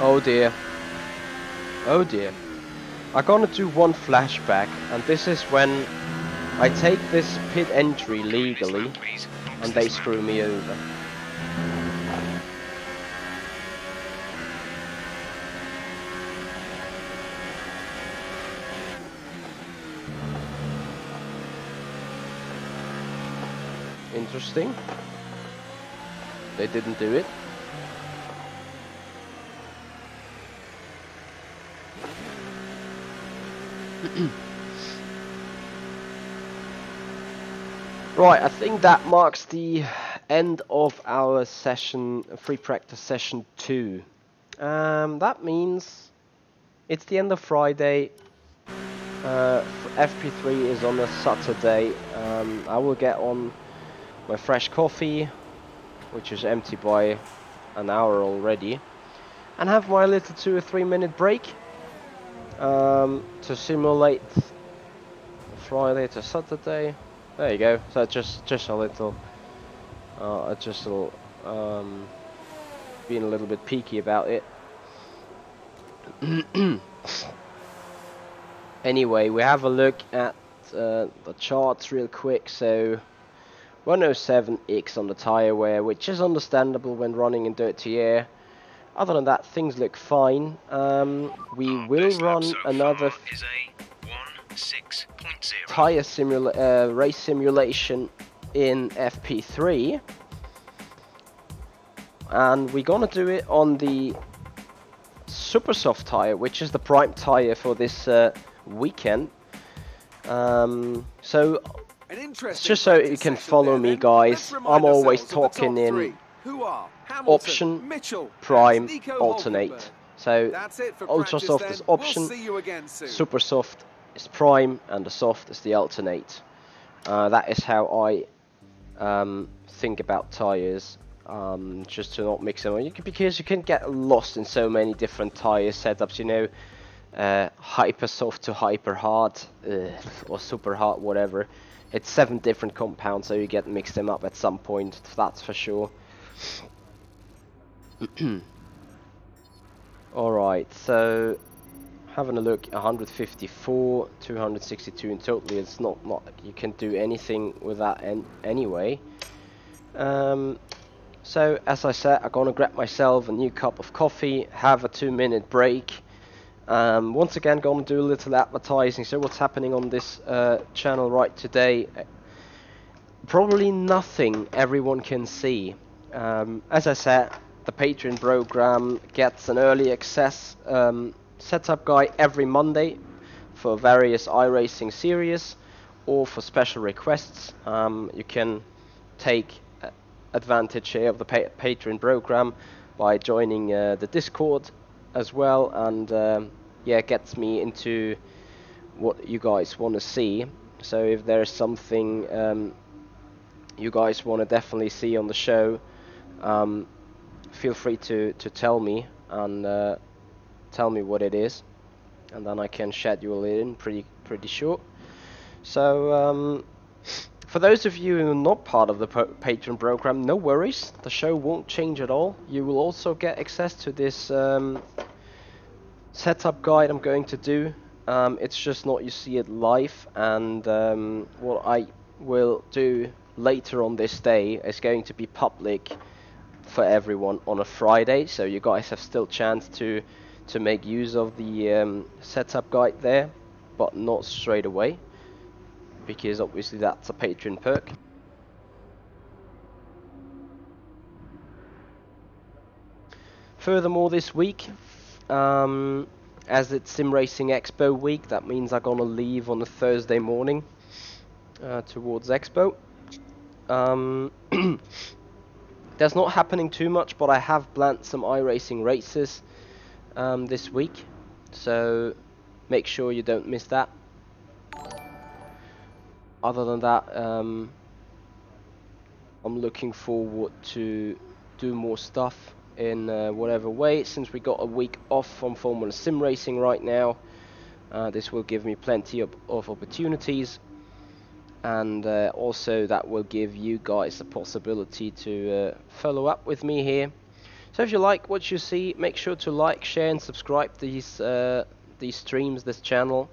Oh dear. Oh dear. I'm gonna do one flashback, and this is when I take this pit entry legally and they screw me over. Interesting. They didn't do it. Right, I think that marks the end of our session, free practice session 2. That means it's the end of Friday. FP3 is on a Saturday. I will get on my fresh coffee, which is empty by an hour already, and have my little 2 or 3 minute break to simulate Friday to Saturday. There you go. So just a little, being a little bit peaky about it. Anyway, we have a look at the charts real quick. So 107X on the tire wear, which is understandable when running in dirty air. Other than that, things look fine. We will run another tire race simulation in FP3, and we're gonna do it on the super soft tire, which is the prime tire for this weekend. So it's just so you can follow me, guys. I'm always talking in option, prime, alternate. So ultra soft is option, super soft is prime, and the soft is the alternate. That is how I think about tires, just to not mix them up, because you can get lost in so many different tire setups, you know, hyper soft to hyper hard, or super hard, whatever. It's 7 different compounds, so you get mixed them up at some point, that's for sure. Alright, so having a look, 154, 262 in total. It's not you can do anything with that anyway. So as I said, I'm gonna grab myself a new cup of coffee, have a 2-minute break. Once again, gonna do a little advertising. So what's happening on this channel right today? Probably nothing everyone can see. As I said, the Patreon program gets an early access setup guide every Monday for various iRacing series or for special requests. You can take advantage here of the Patreon program by joining the Discord as well, and yeah, gets me into what you guys want to see. So if there's something you guys want to definitely see on the show, feel free to tell me, and tell me what it is, and then I can schedule it in pretty short. So for those of you who are not part of the Patreon program, no worries, the show won't change at all. You will also get access to this setup guide I'm going to do. It's just not you see it live, and what I will do later on this day is going to be public for everyone on a Friday, so you guys have still chance to make use of the setup guide there, but not straight away, because obviously that's a Patreon perk. Furthermore, this week, as it's Sim Racing Expo week, that means I'm gonna leave on a Thursday morning towards Expo. There's not happening too much, but I have planned some iRacing races this week, so make sure you don't miss that. Other than that, I'm looking forward to do more stuff in whatever way. Since we got a week off from Formula Sim Racing right now, this will give me plenty of opportunities, and also that will give you guys the possibility to follow up with me here. So if you like what you see, make sure to like, share and subscribe these streams, this channel.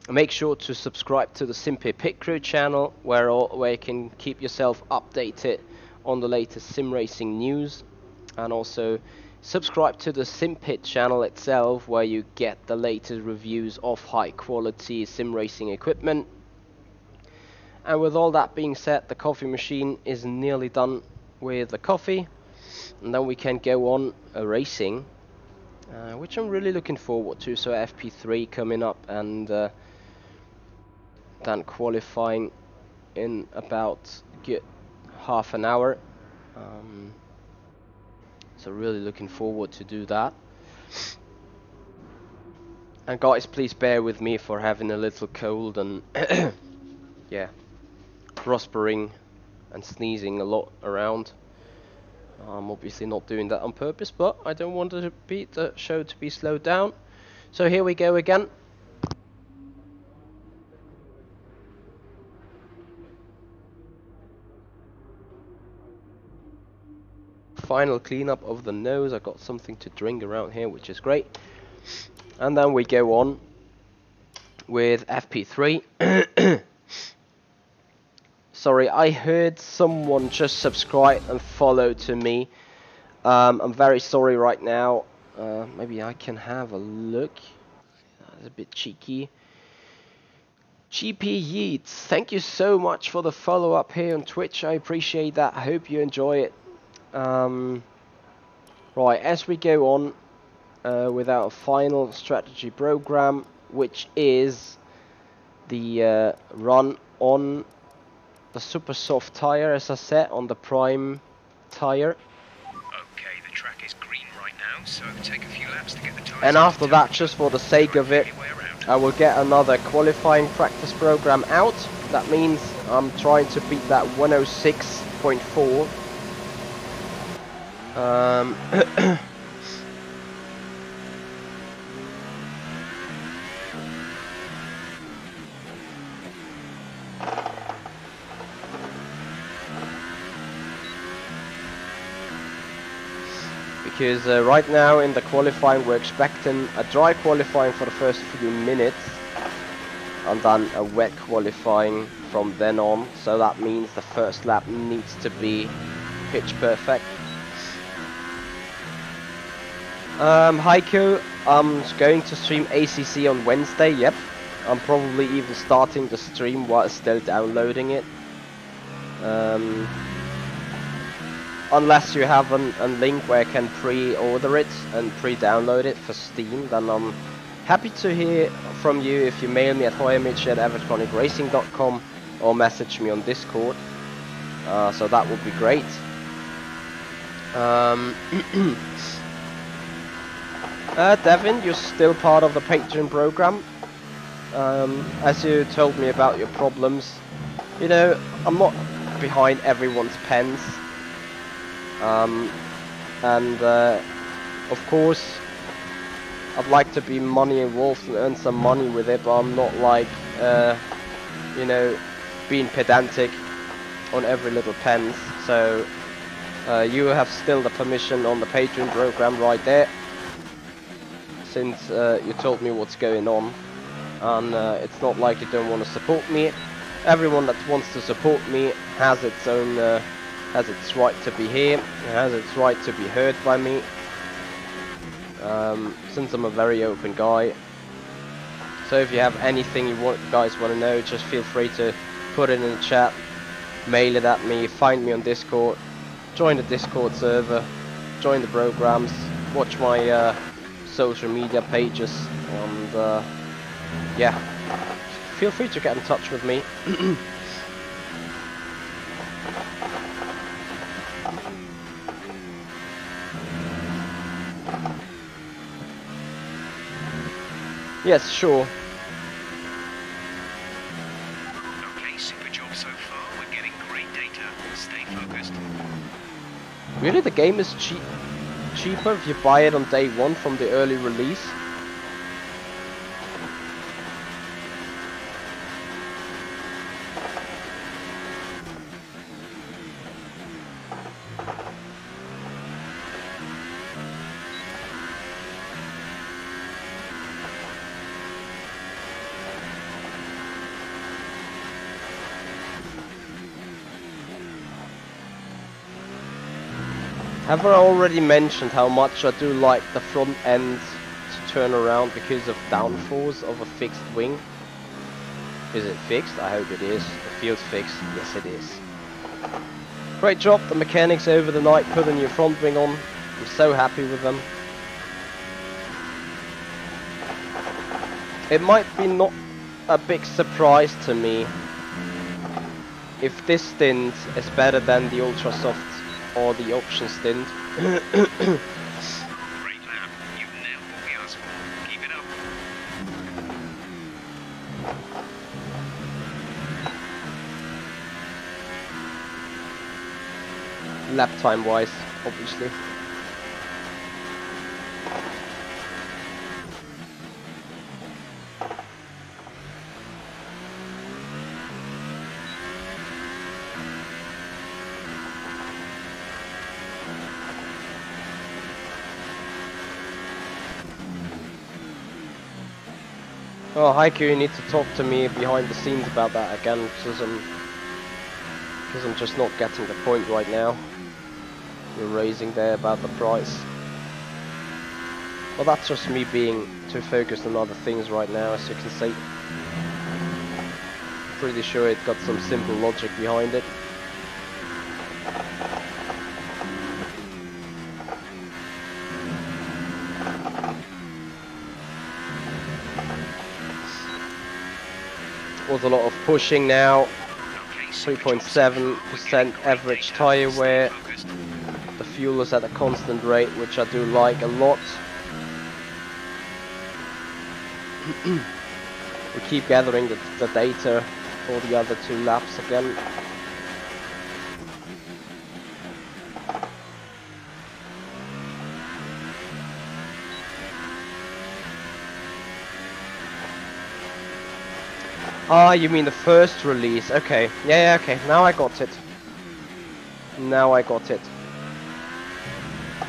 Make sure to subscribe to the Simpy Pit Crew channel, where you can keep yourself updated on the latest sim racing news, and also subscribe to the Simpit channel itself, where you get the latest reviews of high quality sim racing equipment. And with all that being said, the coffee machine is nearly done with the coffee, and then we can go on racing, which I'm really looking forward to. So FP3 coming up, and then qualifying in about half an hour. So really looking forward to do that. And guys, please bear with me for having a little cold and yeah, prospering and sneezing a lot around. I'm obviously not doing that on purpose, but I don't want the show to be slowed down. So here we go again. Final cleanup of the nose. I got something to drink around here, which is great. And then we go on with FP3. Sorry, I heard someone just subscribe and follow to me. I'm very sorry right now. Maybe I can have a look. That's a bit cheeky. GP Yeats, thank you so much for the follow up here on Twitch. I appreciate that. I hope you enjoy it. Right, as we go on, without a final strategy program, which is the run on the super soft tire, as I said, on the prime tire. Okay, the track is green right now, so take a few laps to get the tires. And after that, just for the sake of it, I will get another qualifying practice program out. That means I'm trying to beat that 106.4. Because right now in the qualifying we're expecting a dry qualifying for the first few minutes and then a wet qualifying from then on, so that means the first lap needs to be pitch perfect. Heiko, I'm going to stream ACC on Wednesday, yep. I'm probably even starting the stream while still downloading it. Unless you have a link where I can pre-order it and pre-download it for Steam, then I'm happy to hear from you if you mail me at hoyermichi@evertronicracing.com or message me on Discord. So that would be great. Devin, you're still part of the Patreon program. As you told me about your problems, you know, I'm not behind everyone's pens. Of course, I'd like to be money involved and earn some money with it, but I'm not like, you know, being pedantic on every little pence. So you have still the permission on the Patreon program right there, since you told me what's going on, and it's not like you don't want to support me. Everyone that wants to support me has its own, has its right to be here, has its right to be heard by me. Since I'm a very open guy, so if you have anything you guys want to know, just feel free to put it in the chat, mail it at me, find me on Discord, join the Discord server, join the programs, watch my social media pages, and yeah, feel free to get in touch with me. Yes, sure. Okay, super job so far. We're getting great data. Stay focused. Really, the game is cheaper if you buy it on day one from the early release? Have I already mentioned how much I do like the front end to turn around because of downforce of a fixed wing? Is it fixed? I hope it is. It feels fixed. Yes, it is. Great job, the mechanics over the night put a new front wing on. I'm so happy with them. It might be not a big surprise to me if this stint is better than the ultra soft or the option stint. Great lap. You've nailed what we asked for. Keep it up. Lap time wise, obviously. Oh, Heiko, you need to talk to me behind the scenes about that again, because I'm just not getting the point right now. You're raising there about the price. Well, that's just me being too focused on other things right now, as you can see. Pretty sure it got some simple logic behind it. Was a lot of pushing now. 3.7% average tire wear. The fuel is at a constant rate, which I do like a lot. We keep gathering the data for the other 2 laps again. Ah, you mean the first release? Okay, yeah, okay. Now I got it. Now I got it.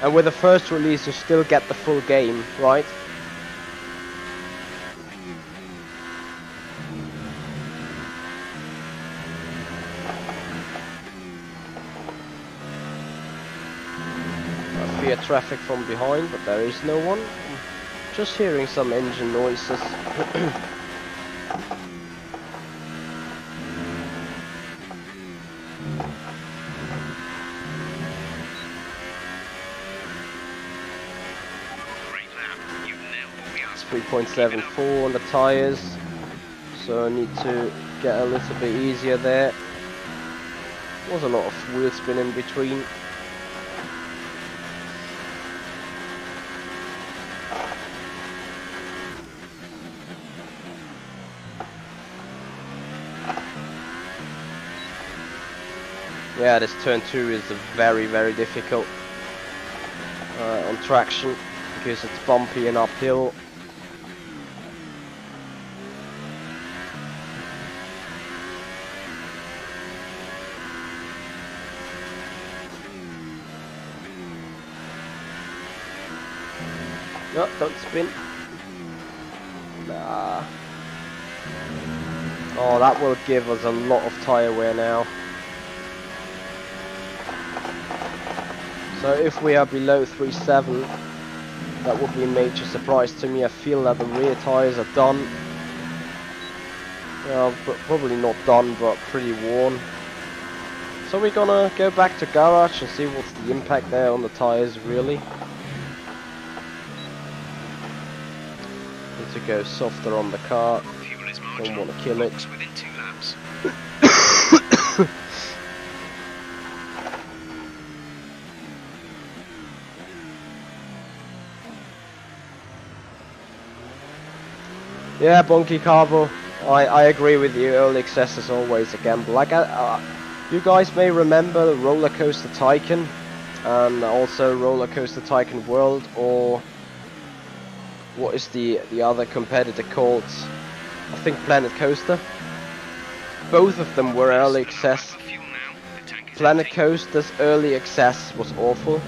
And with the first release, you still get the full game, right? I fear traffic from behind, but there is no one. Just hearing some engine noises. .74 on the tires, so I need to get a little bit easier there. Was a lot of wheel spin in between. Yeah, this turn 2 is very difficult on traction because it's bumpy and uphill. No, don't spin. Nah. Oh, that will give us a lot of tyre wear now. So if we are below 3.7, that would be a major surprise to me. I feel that the rear tyres are done. Well, probably not done, but pretty worn. So we're gonna go back to garage and see what's the impact there on the tyres really. To go softer on the car. Don't want to kill it. Within 2 laps. Yeah, Bonky Carbo, I agree with you. Early access is always a gamble. Like you guys may remember Roller Coaster Tycoon and also Roller Coaster Tycoon World, or what is the other competitor called? I think Planet Coaster. Both of them were early access. Planet Coaster's early access was awful.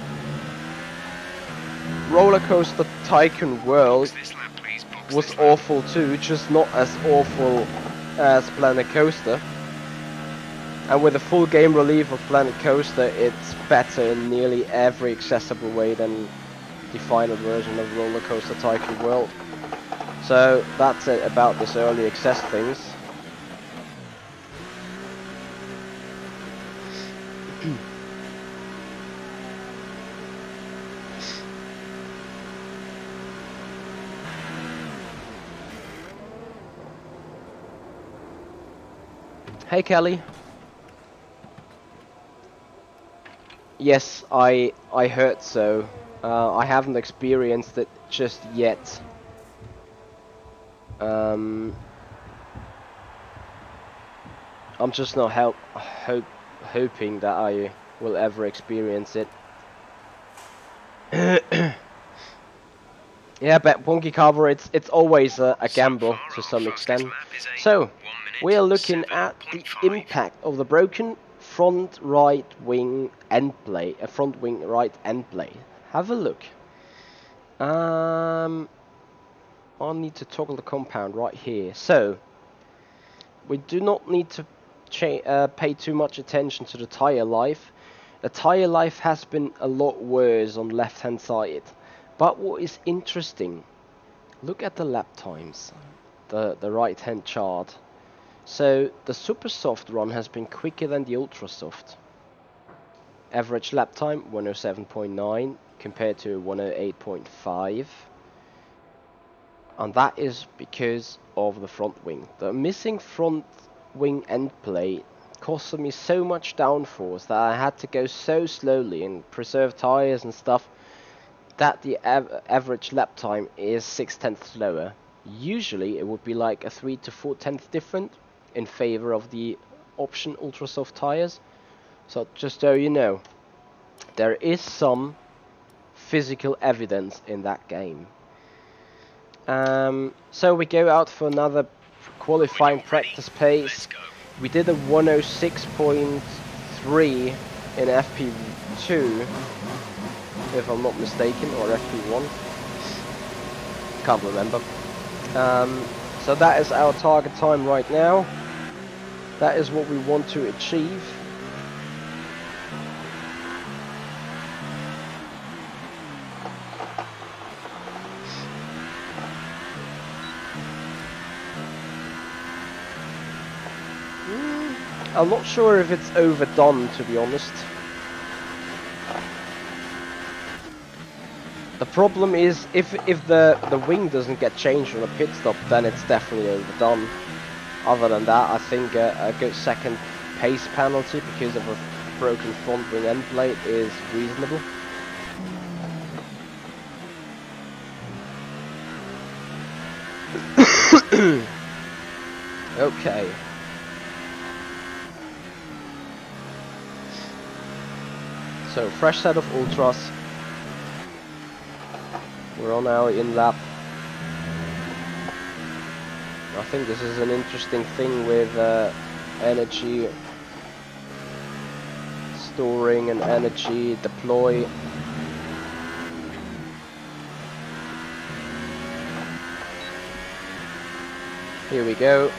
Roller Coaster Tycoon World was awful too, just not as awful as Planet Coaster. And with the full game relief of Planet Coaster, it's better in nearly every accessible way than the final version of Roller Coaster Tycoon World. So that's it about this early access things. Hey Kelly. Yes, I heard so. I haven't experienced it just yet. I'm just not hoping that I will ever experience it. Yeah, but Bonky Carver, it's always a gamble to some extent. So we are looking at the impact of the broken front right wing end plate, front wing right end plate. Have a look. I'll need to toggle the compound right here. So we do not need to pay too much attention to the tire life. The tire life has been a lot worse on left hand side. But what is interesting, look at the lap times, the right hand chart. So the super soft run has been quicker than the ultra soft. Average lap time 107.9 compared to 108.5. And that is because of the front wing. The missing front wing end plate costed me so much downforce that I had to go so slowly and preserve tires and stuff that the average lap time is 6/10 slower. Usually it would be like a 3 to 4/10 different in favor of the option ultra soft tires. So just so you know, there is some physical evidence in that game. So we go out for another qualifying practice pace. We did a 106.3 in FP2, if I'm not mistaken, or FP1. Can't remember. So that is our target time right now. That is what we want to achieve. I'm not sure if it's overdone, to be honest. The problem is, if the wing doesn't get changed on a pit stop, then it's definitely overdone. Other than that, I think a good second pace penalty because of a broken front wing end plate is reasonable. Okay. So, fresh set of ultras. We're on our in-lap. I think this is an interesting thing with energy storing and energy deploy. Here we go.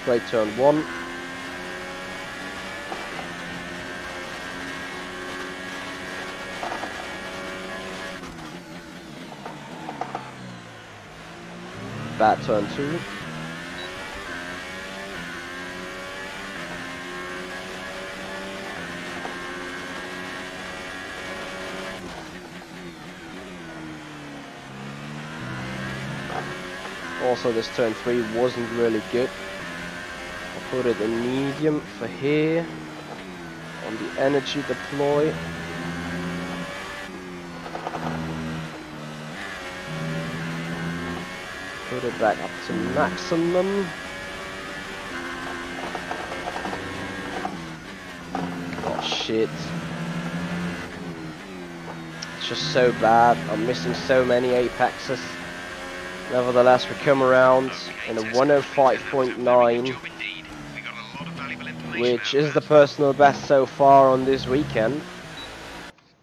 Right turn 1. Bad turn 2. Also, this turn 3 wasn't really good. Put it in medium for here on the energy deploy. Put it back up to maximum. Oh shit. It's just so bad. I'm missing so many apexes. Nevertheless, we come around in a 105.9. Which is the personal best so far on this weekend,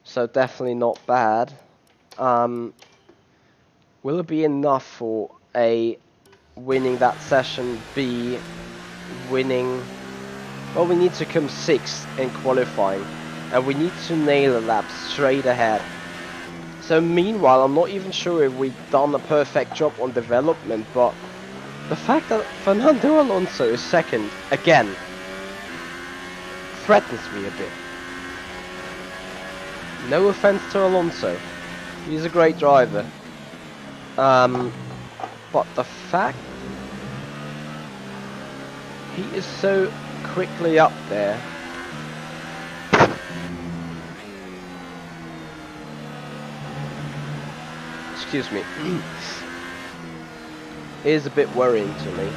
so definitely not bad. Will it be enough for A, winning that session, B, winning? Well, we need to come 6th in qualifying, and we need to nail a lap straight ahead. So meanwhile, I'm not even sure if we've done a perfect job on development, but the fact that Fernando Alonso is 2nd again threatens me a bit. No offense to Alonso, he's a great driver. But the fact he is so quickly up there. Excuse me. Is a bit worrying to me.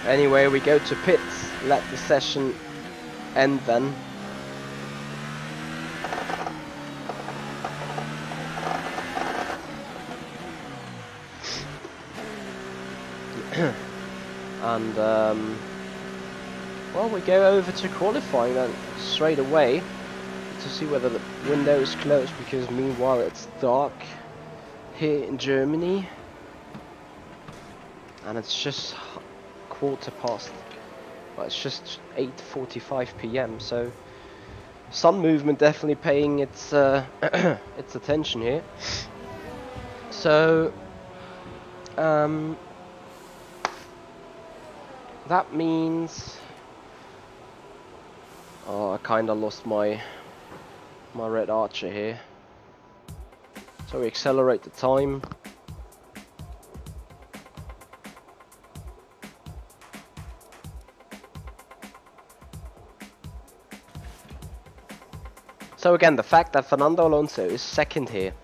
Anyway, we go to pits, let the session end then. And well, we go over to qualifying then straight away to see whether the window is closed, because meanwhile it's dark here in Germany and it's just quarter past, well, it's just 8:45 p.m. so sun movement definitely paying its its attention here. So that means... Oh, I kinda lost my red archer here. So we accelerate the time. So again, the fact that Fernando Alonso is second here,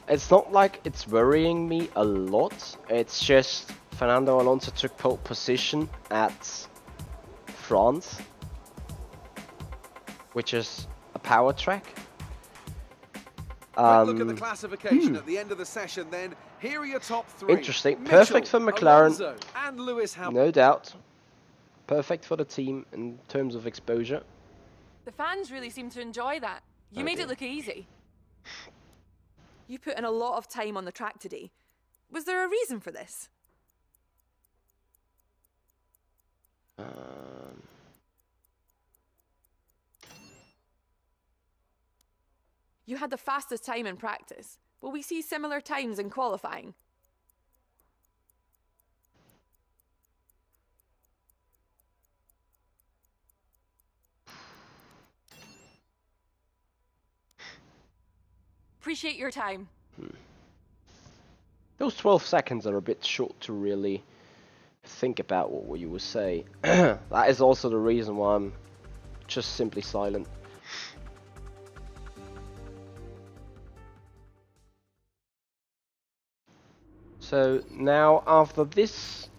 it's not like it's worrying me a lot. It's just Fernando Alonso took pole position at France, which is a power track. Look at the classification at the end of the session then. Here are your top three. Interesting. Michi, Perfect for McLaren. Alonso, and Lewis Hamilton. No doubt. Perfect for the team in terms of exposure. The fans really seem to enjoy that. You made it look easy. You put in a lot of time on the track today. Was there a reason for this? You had the fastest time in practice. Will we see similar times in qualifying? Appreciate your time. Those 12 seconds are a bit short to really think about what you would say. That is also the reason why I'm just simply silent. So now after this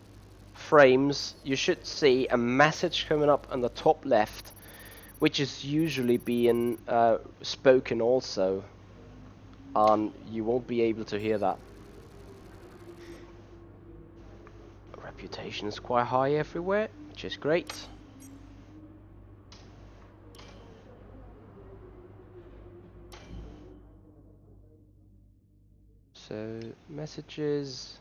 frames, you should see a message coming up on the top left, which is usually being spoken also. You won't be able to hear that. Reputation is quite high everywhere, which is great. So messages,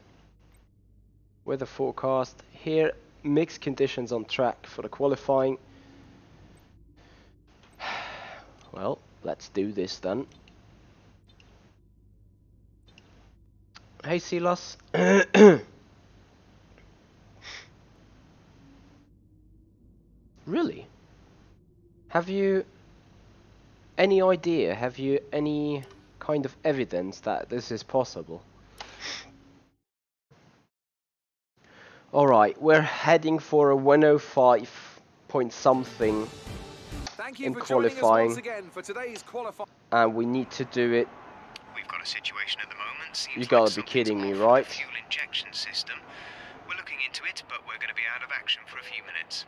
weather forecast. Here, mixed conditions on track for the qualifying. Well, let's do this then. Hey Silas. Really? Have you any idea? Have you any kind of evidence that this is possible? Alright, we're heading for a 105 point something in qualifying. And we need to do it. We've got a situation at the moment. Seems You gotta like be kidding me, something's right? off with the fuel injection system. We're looking into it, but we're going to be out of action for a few minutes.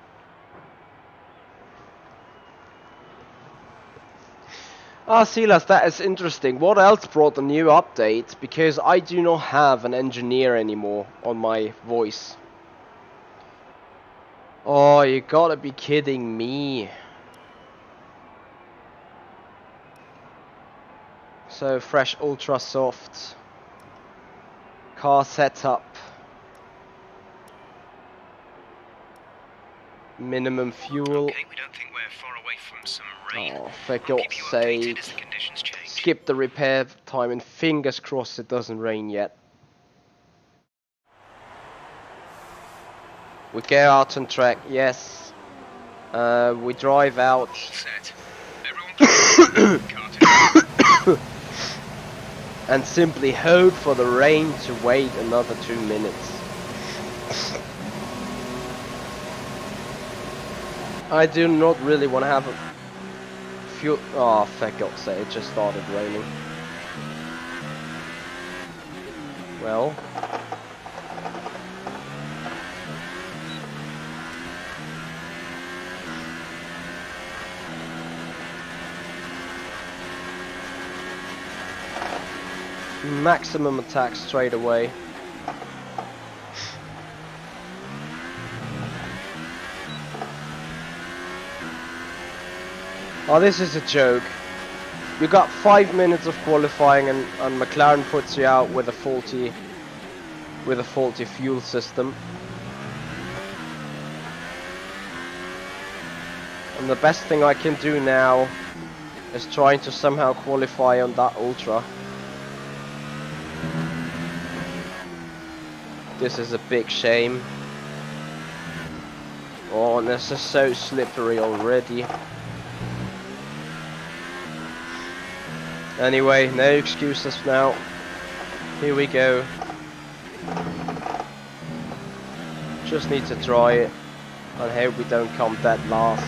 Ah, Silas, that is interesting. What else brought the new update? Because I do not have an engineer anymore on my voice. Oh, you gotta be kidding me. So, fresh ultra soft. Car setup. Minimum fuel. Okay, we don't think we're far away from some rain. Oh, for God's sake. Skip the repair time and fingers crossed it doesn't rain yet. We go out on track, yes. We drive out. All set. Everyone And simply hope for the rain to wait another 2 minutes. I do not really want to have a fuel. Oh, for God's sake, it just started raining. Well. Maximum attack straight away. Oh, this is a joke. You got 5 minutes of qualifying and McLaren puts you out with a faulty fuel system. And the best thing I can do now is trying to somehow qualify on that ultra. This is a big shame. Oh, this is so slippery already. Anyway, no excuses now. Here we go. Just need to try it and hope we don't come dead last.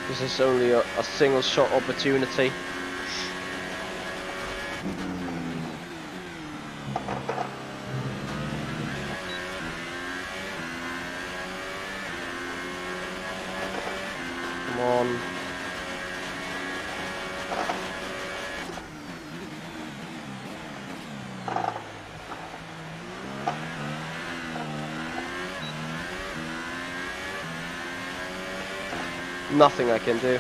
This is only a single shot opportunity. Come on. Nothing I can do.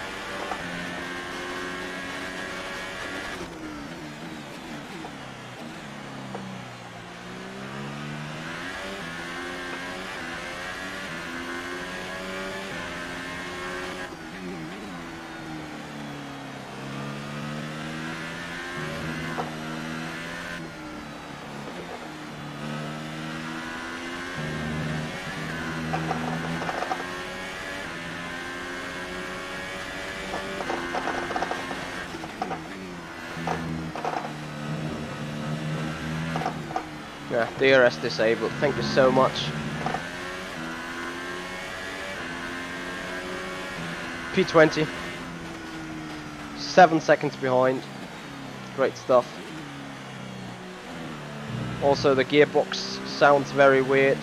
Yeah, DRS disabled. Thank you so much. P20. 7 seconds behind. Great stuff. Also, the gearbox sounds very weird.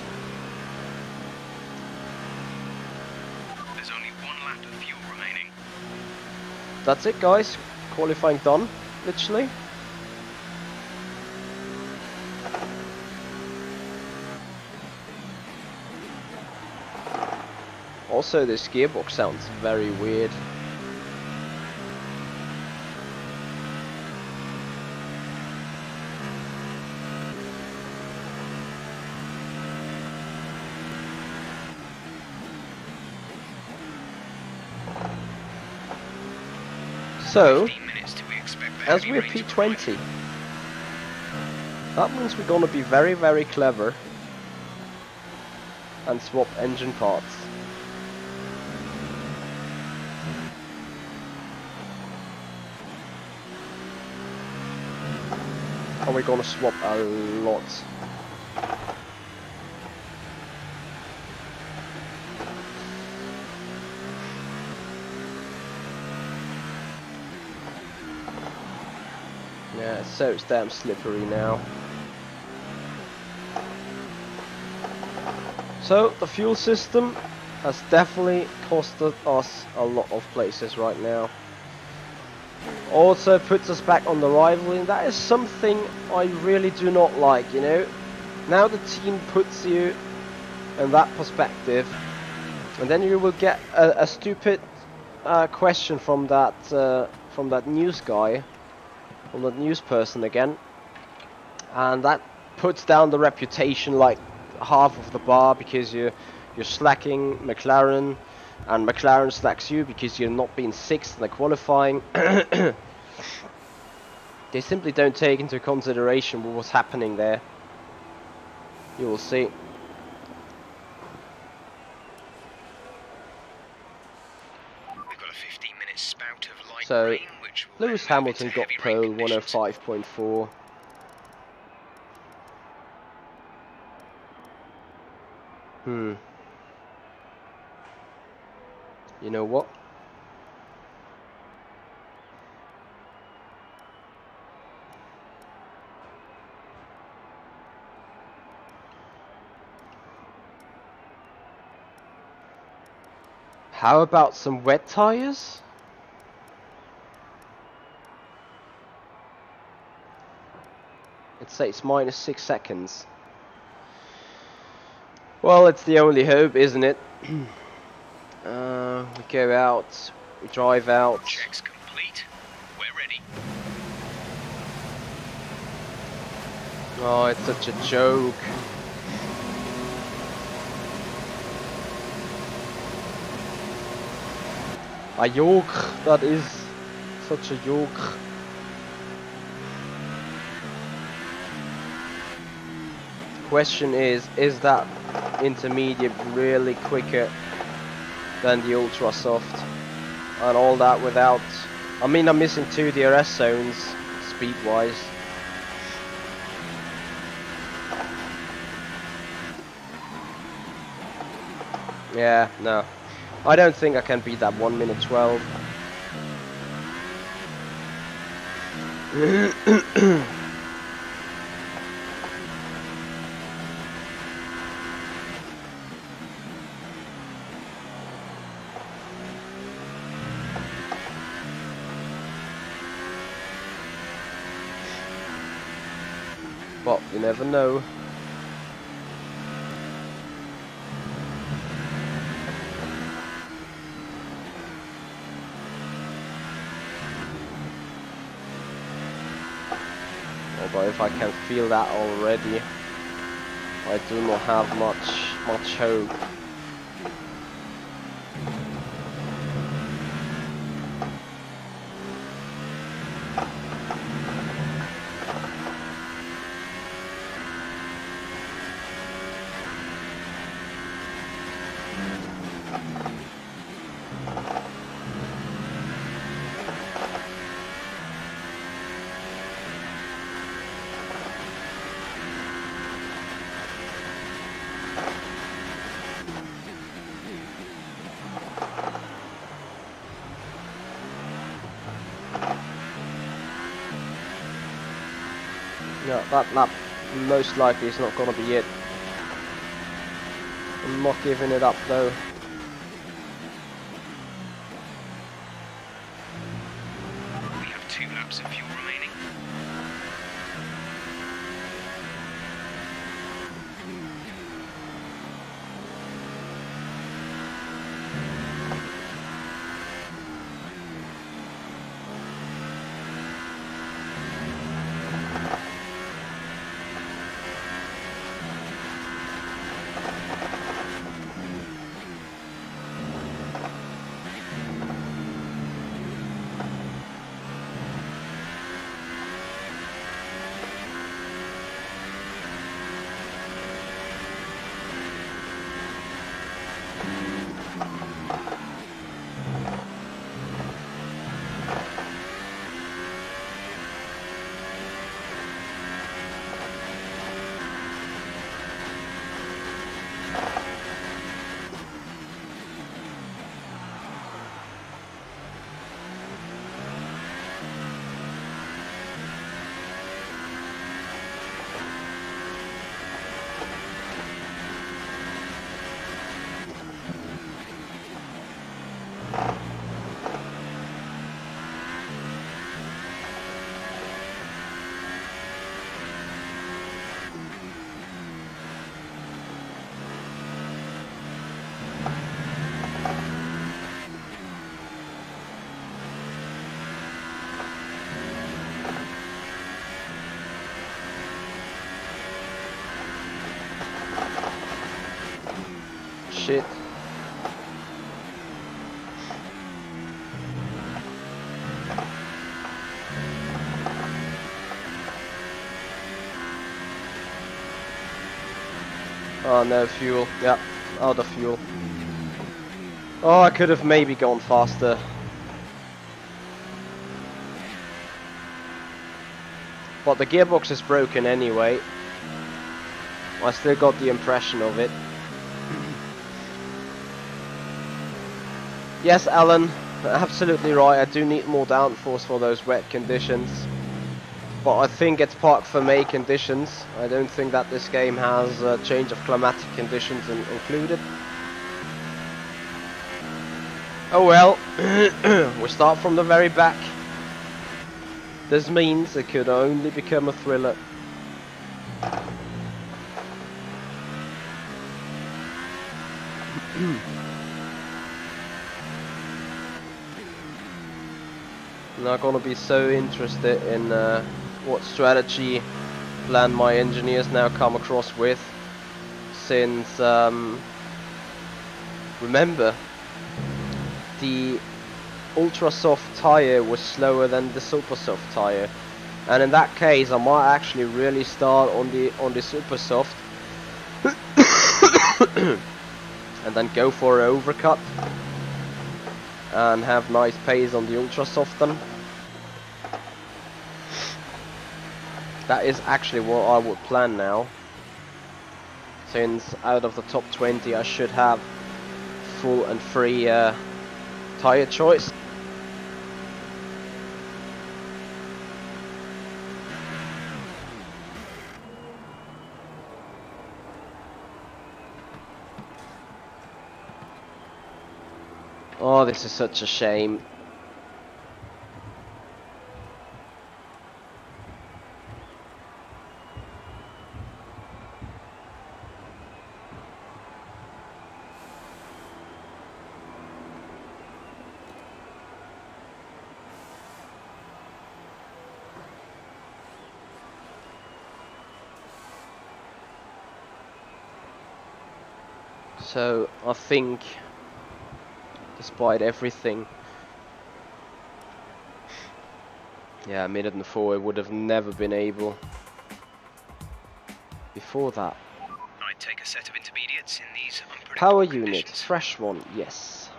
There's only 1 lap of fuel remaining. That's it, guys. Qualifying done, literally. Also, this gearbox sounds very weird. So, as we're P20, that means we're gonna be very, very clever and swap engine parts. And we're gonna swap a lot. Yeah, it's so damn slippery now. So, the fuel system has definitely costed us a lot of places right now. Also puts us back on the rivalry, and that is something I really do not like, you know. Now the team puts you in that perspective, and then you will get a stupid question from that news guy, from that news person again, and that puts down the reputation like half of the bar because you're slacking McLaren, and McLaren slacks you because you're not being 6th in the qualifying. They simply don't take into consideration what was happening there. You will see. We've got a 15-minute spout of light So, rain, which will Lewis then move Hamilton into got heavy pole, rain conditions. 105.4. You know what? How about some wet tires? It says -6 seconds. Well, it's the only hope, isn't it? We go out, we drive out. Checks complete. We're ready. Oh, it's such a joke. A joke, that is such a joke. Question is that intermediate really quicker than the ultra soft, and all that without, I mean, I'm missing 2 DRS zones speed wise. Yeah, no, I don't think I can beat that 1 minute 12. But you never know. Although if I can feel that already, I do not have much hope. Yeah, that lap most likely is not gonna be it. I'm not giving it up though. We have 2 laps of fuel remaining. Shit. Oh, no fuel. Yep, out of fuel. Oh, I could have maybe gone faster. But the gearbox is broken anyway. I still got the impression of it. Yes, Alan, absolutely right. I do need more downforce for those wet conditions. But I think it's part for May conditions. I don't think that this game has a change of climatic conditions included. Oh well, we start from the very back. This means it could only become a thriller. I'm not gonna be so interested in what strategy plan my engineers now come across with, since remember, the ultra soft tire was slower than the super soft tire, and in that case I might actually really start on the super soft and then go for an overcut and have nice pace on the ultra soften. That is actually what I would plan now, since out of the top 20 I should have full and free tire choice. Oh, this is such a shame. So I think, despite everything, yeah, minute and 4 would have never been able before that. I'd take a set of intermediates in these unpredictable Power conditions. unit, fresh one, yes.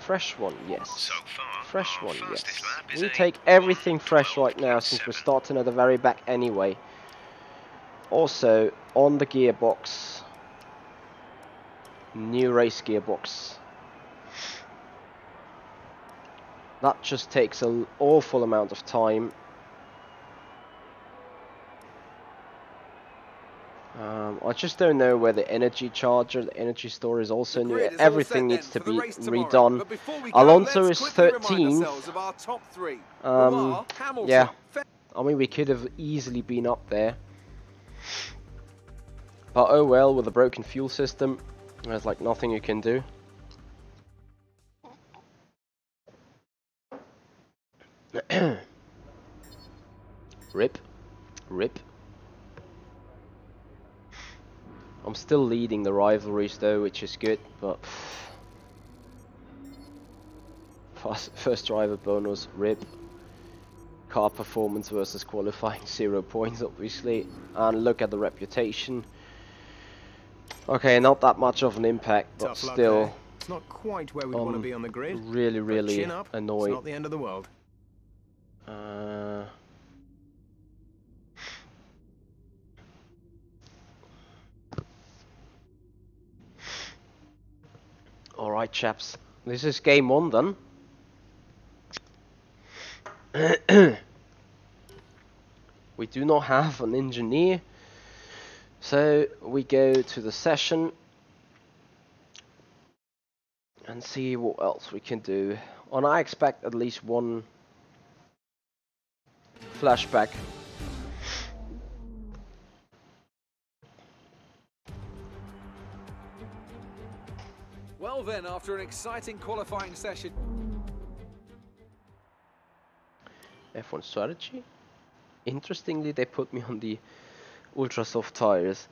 Fresh one, yes. So far, Fresh one, yes. fastest lap is We a take everything fresh right now, since we're 1:12.7. starting at the very back anyway. Also, on the gearbox, new race gearbox. That just takes an awful amount of time. I just don't know where the energy charger, the energy store is also new. Everything needs to be redone. Alonso is 13th. Yeah, I mean, we could have easily been up there. But oh well, with a broken fuel system, there's like nothing you can do. Rip. Rip. I'm still leading the rivalries though, which is good, but first driver bonus, rip. Car performance versus qualifying, 0 points obviously, and look at the reputation. Okay, not that much of an impact, but still, it's not quite where we want to be on the grid. Really Chin up, annoyed. It's not the end of the world. Alright chaps, this is game 1 then. We do not have an engineer, so we go to the session and see what else we can do. And I expect at least one flashback. Well then, after an exciting qualifying session. F1 strategy. Interestingly, they put me on the ultra soft tires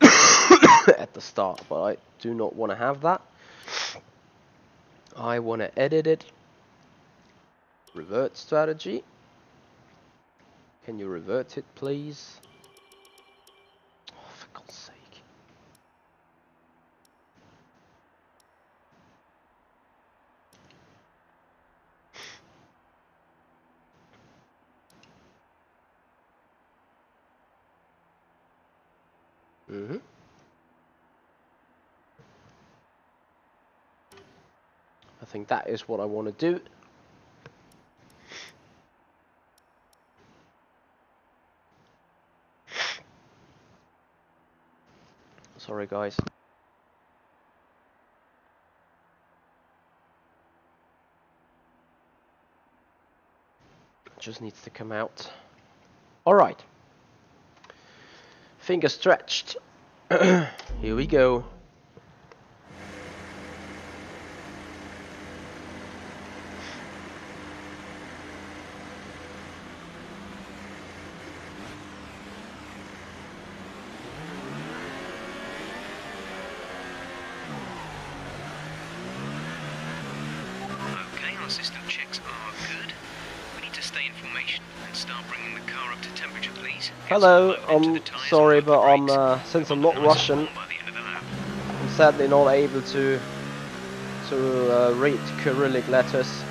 at the start, but I do not want to have that. I want to edit it. Revert strategy. Can you revert it, please? Oh, for God's sake. I think that is what I want to do. Sorry guys. Just needs to come out. Alright. Finger stretched. Here we go. Okay, our system checks are good. We need to stay in formation and start bringing the car up to temperature, please. Hello, I'm sorry, but I'm since I'm not Russian, By the end of the lap. sadly not able to read Cyrillic letters.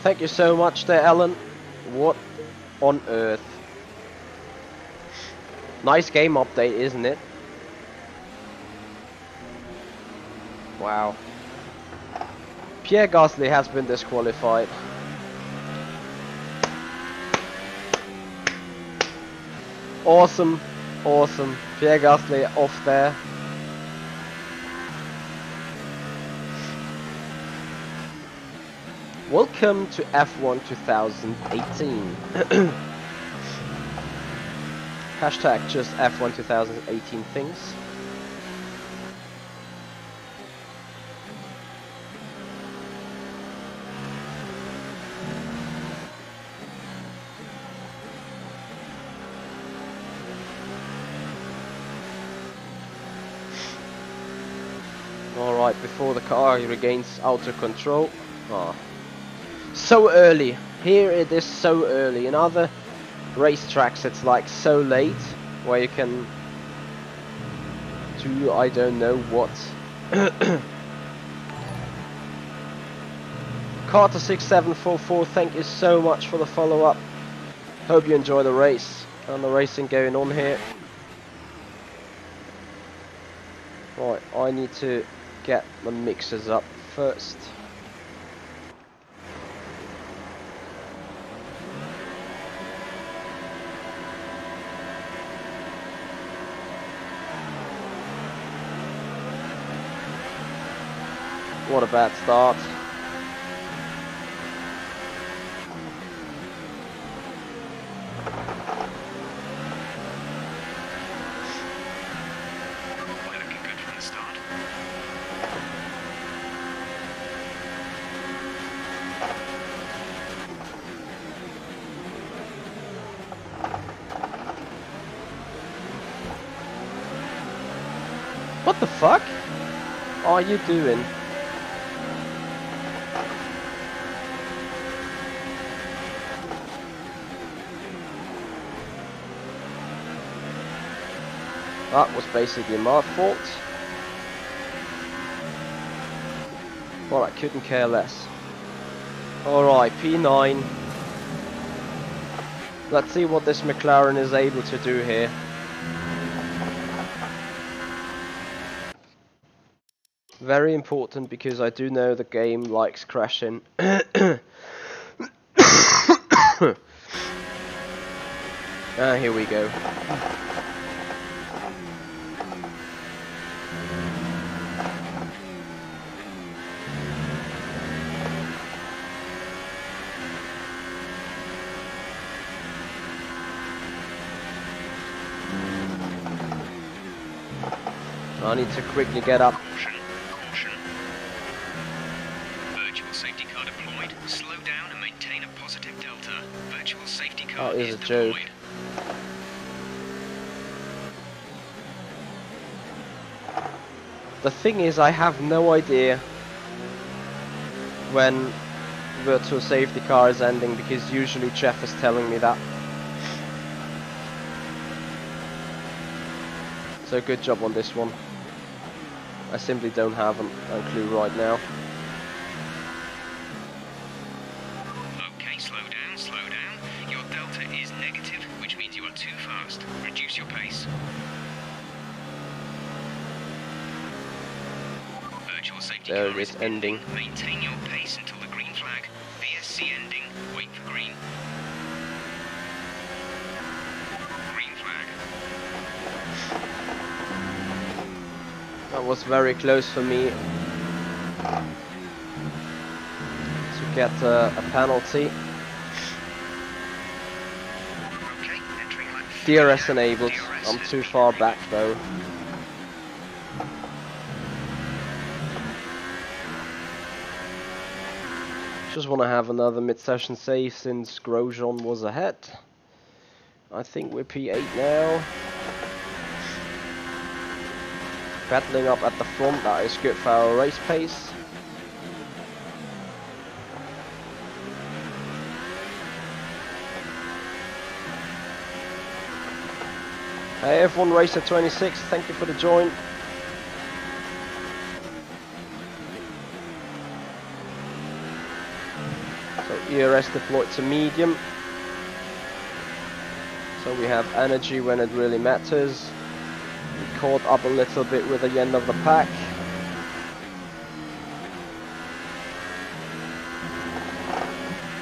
Thank you so much there, Alan. What on earth? Nice game update, isn't it? Wow. Pierre Gasly has been disqualified. Awesome, awesome. Pierre Gasly off there. Welcome to F1 2018. Hashtag just F1 2018 things. Alright, before the car regains auto control. Oh. So early. Here it is so early. In other racetracks it's like so late, where you can do I don't know what. Carter 6744, thank you so much for the follow up. Hope you enjoy the race and the racing going on here. Right, I need to get the mixers up first. What a bad start. We're looking good from the start. What the fuck are you doing? That was basically my fault. Well, I couldn't care less. Alright, P9. Let's see what this McLaren is able to do here. Very important, because I do know the game likes crashing. Here we go. I need to quickly get up. Caution, caution. Virtual safety car deployed. Slow down and maintain a positive delta. Virtual safety car That is a joke. deployed. The thing is, I have no idea when virtual safety car is ending, because usually Jeff is telling me that. So good job on this one. I simply don't have a clue right now. Okay, slow down, slow down. Your delta is negative, which means you are too fast. Reduce your pace. Virtual safety There car it is, ending. Maintain your pace until the green flag. VSC ending. Wait for green. Green flag. That was very close for me to get a penalty. Okay, entering lap DRS enabled. DRS I'm has too been far back though. Just want to have another mid-session save since Grosjean was ahead. I think we're P8 now. Battling up at the front, that is good for our race pace. Hey everyone, Racer 26, thank you for the join. So ERS deployed to medium. So we have energy when it really matters. We caught up a little bit with the end of the pack.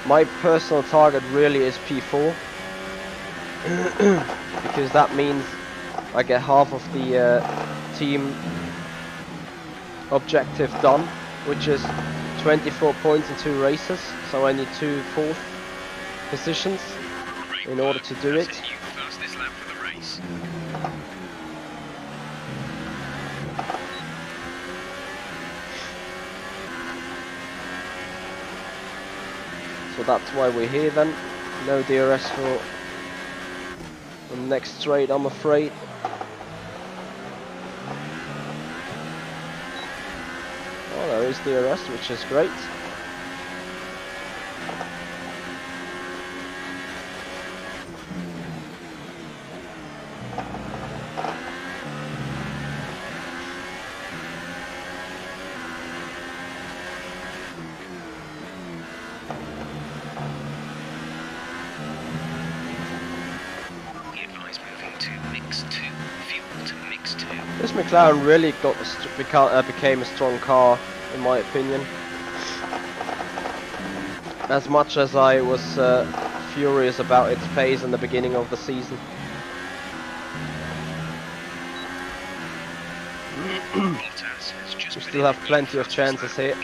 My personal target really is P4. Because that means I get half of the team objective done, which is 24 points in 2 races, so I need 2 fourth positions in order to do it. So that's why we're here then. No DRS for the next straight, I'm afraid. Oh, there is DRS, which is great. This McLaren really became a strong car, in my opinion. As much as I was furious about its pace in the beginning of the season. We still have plenty of chances here.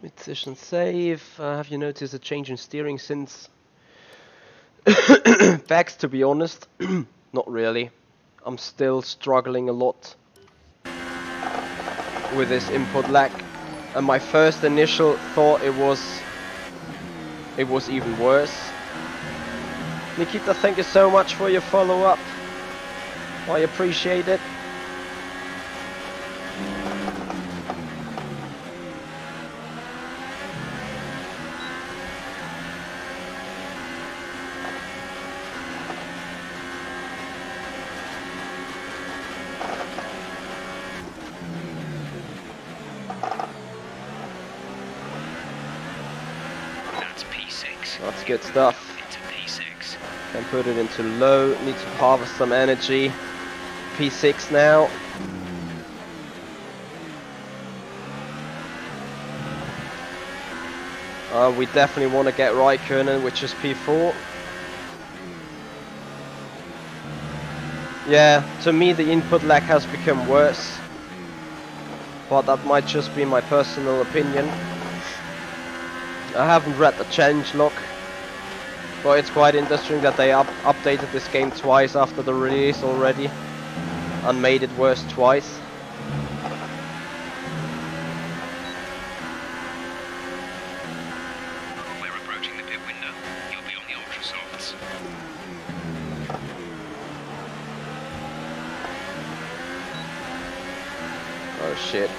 Mid-session save. Have you noticed a change in steering since? Facts, to be honest, not really. I'm still struggling a lot with this input lag, and my first initial thought it was even worse. Nikita, thank you so much for your follow-up. I appreciate it. That's good stuff. Can put it into low, need to harvest some energy. P6 now. We definitely want to get Raikkonen, which is P4. Yeah, to me the input lag has become worse. But that might just be my personal opinion. I haven't read the change log, but it's quite interesting that they updated this game twice after the release already and made it worse twice. We're approaching the pit window. You'll be on the ultra softs. Oh shit.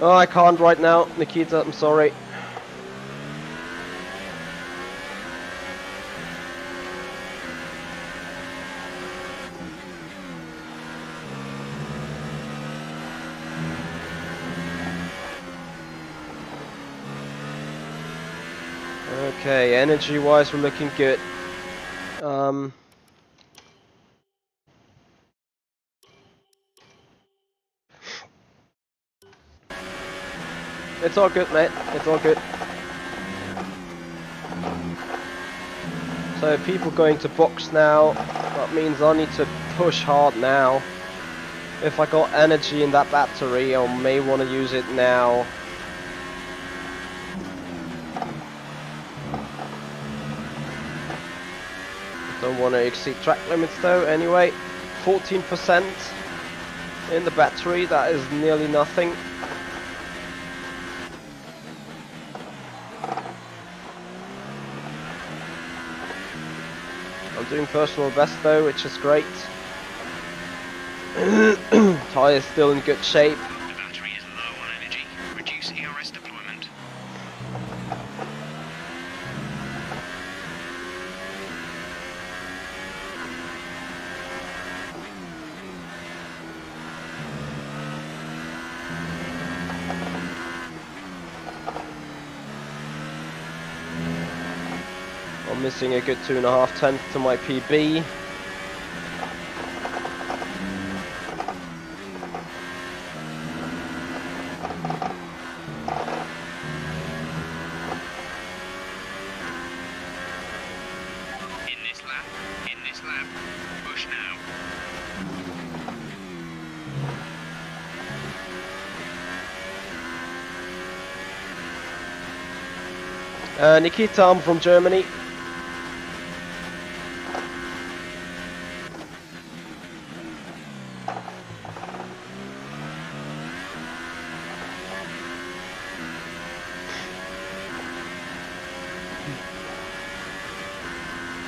Oh, I can't right now, Nikita, I'm sorry. Okay, energy-wise, we're looking good. It's all good, mate. It's all good. So people going to box now. That means I need to push hard now. If I got energy in that battery, I may want to use it now. Don't want to exceed track limits though. Anyway, 14% in the battery. That is nearly nothing. I'm doing personal best though, which is great. Tyre's still in good shape. The battery is low on energy. Reduce ERS deployment. I'm missing a good 2.5 tenths to my PB. In this lap, push now. Nikita, I'm from Germany.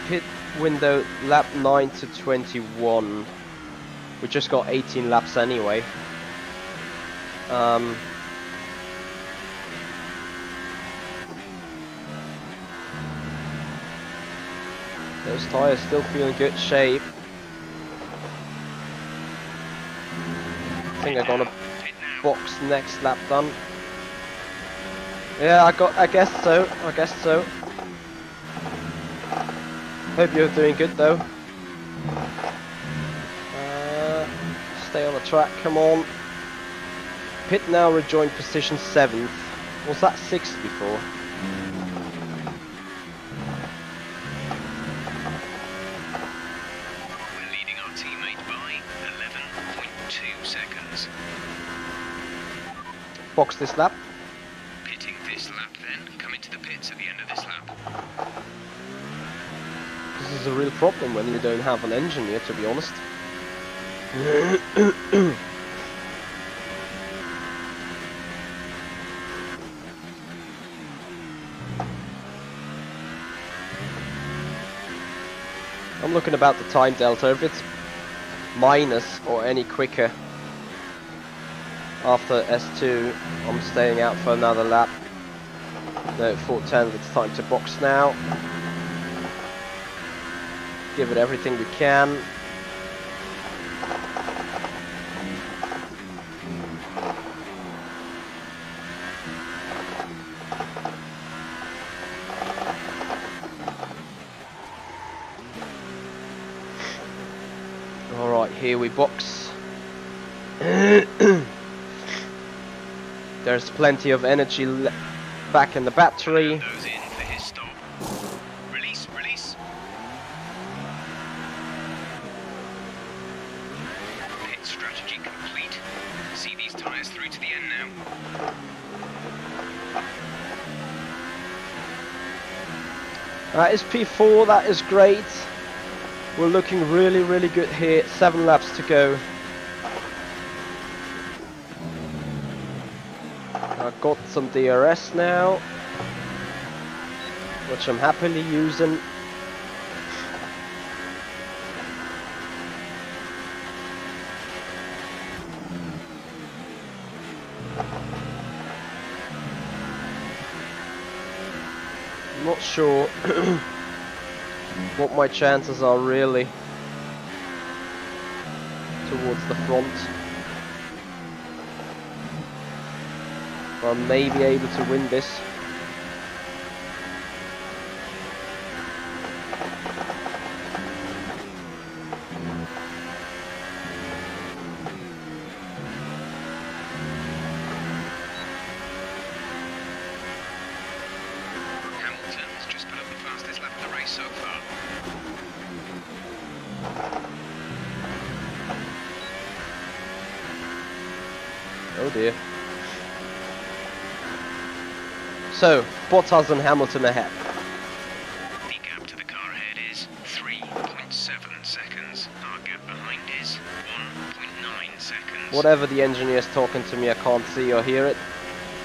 Pit window lap 9 to 21. We just got 18 laps anyway. Those tyres still feel in good shape. I think I'm gonna box next lap done. Yeah, I guess so. Hope you're doing good though. Stay on the track, come on. Pit now, rejoin position 7th. Was that 6th before? We're leading our teammate by 11.2 seconds. Box this lap. Pitting this lap then. Come into the pits at the end of this lap. This is a real problem when you don't have an engine here, to be honest. I'm looking about the time delta. If it's minus or any quicker after S2, I'm staying out for another lap. No, 4:10, it's time to box now. Give it everything we can. Alright, here we box. There's plenty of energy back in the battery. Those in for his stop. Release. Pit strategy complete. See these tyres through to the end now. That is P4, that is great. We're looking really good here. 7 laps to go. I've got some DRS now, which I'm happily using. I'm not sure what my chances are really towards the front. I may be able to win this. Oh dear. So, Bottas and Hamilton ahead. The gap to the car ahead is 3.7 seconds. Our gap behind is 1.9 seconds. Whatever the engineer's talking to me, I can't see or hear it.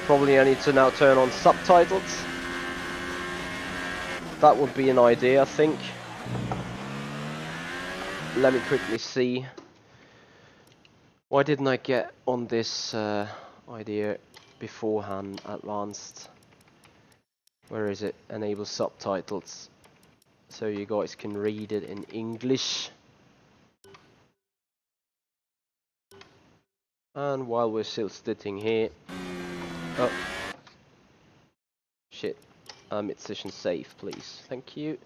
Probably I need to now turn on subtitles. That would be an idea, I think. Let me quickly see. Why didn't I get on this idea beforehand, advanced? Where is it? Enable subtitles. So you guys can read it in English. And while we're still sitting here... Oh. Shit. Mid-session save, please. Thank you.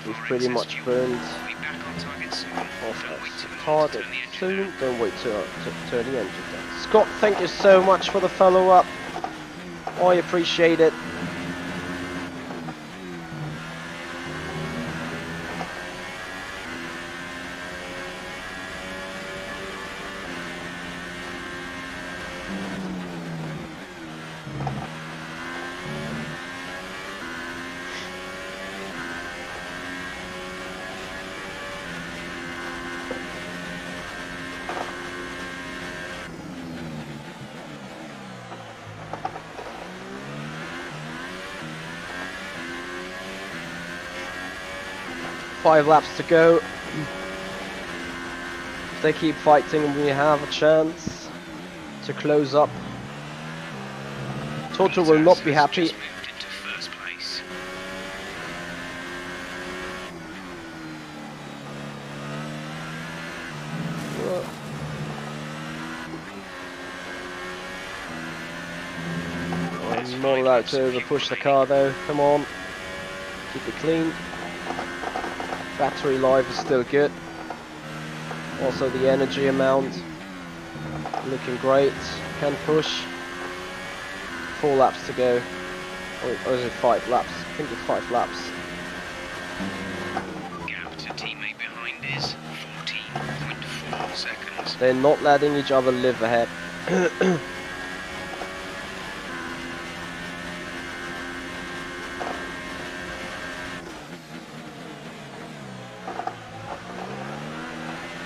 We've pretty much burned off target soon. Don't wait to turn the engine down. Scott, thank you so much for the follow-up. I appreciate it. Five laps to go. If they keep fighting, we have a chance to close up. Toto will not be happy. I'm not allowed to over push the car though. Come on, keep it clean. Battery life is still good. Also the energy amount looking great. Can push. 4 laps to go. Or is it 5 laps? I think it's 5 laps. Gap to teammate behind is 14.4 seconds. They're not letting each other live ahead.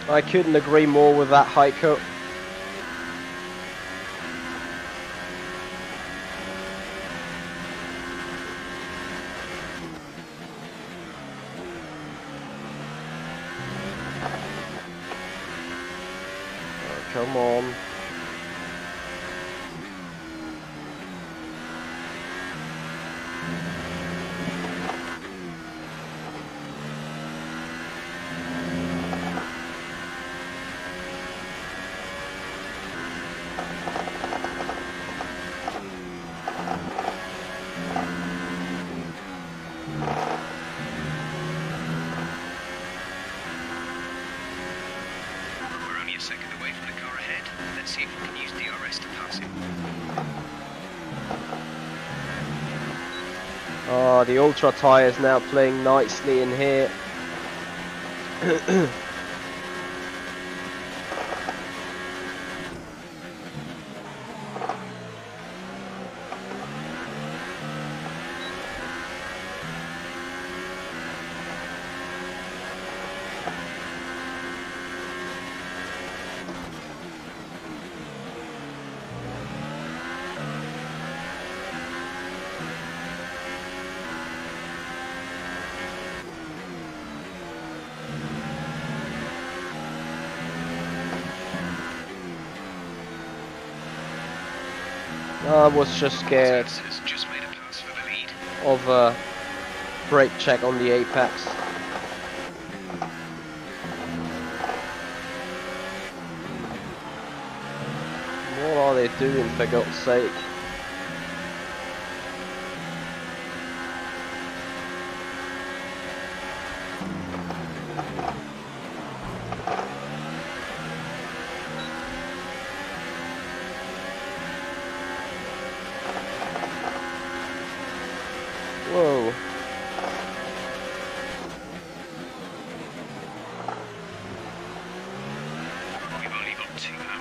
I couldn't agree more with that, Heiko. Oh, come on. Oh, the Ultra tyre is now playing nicely in here. I was just scared of a brake check on the apex. What are they doing, for God's sake?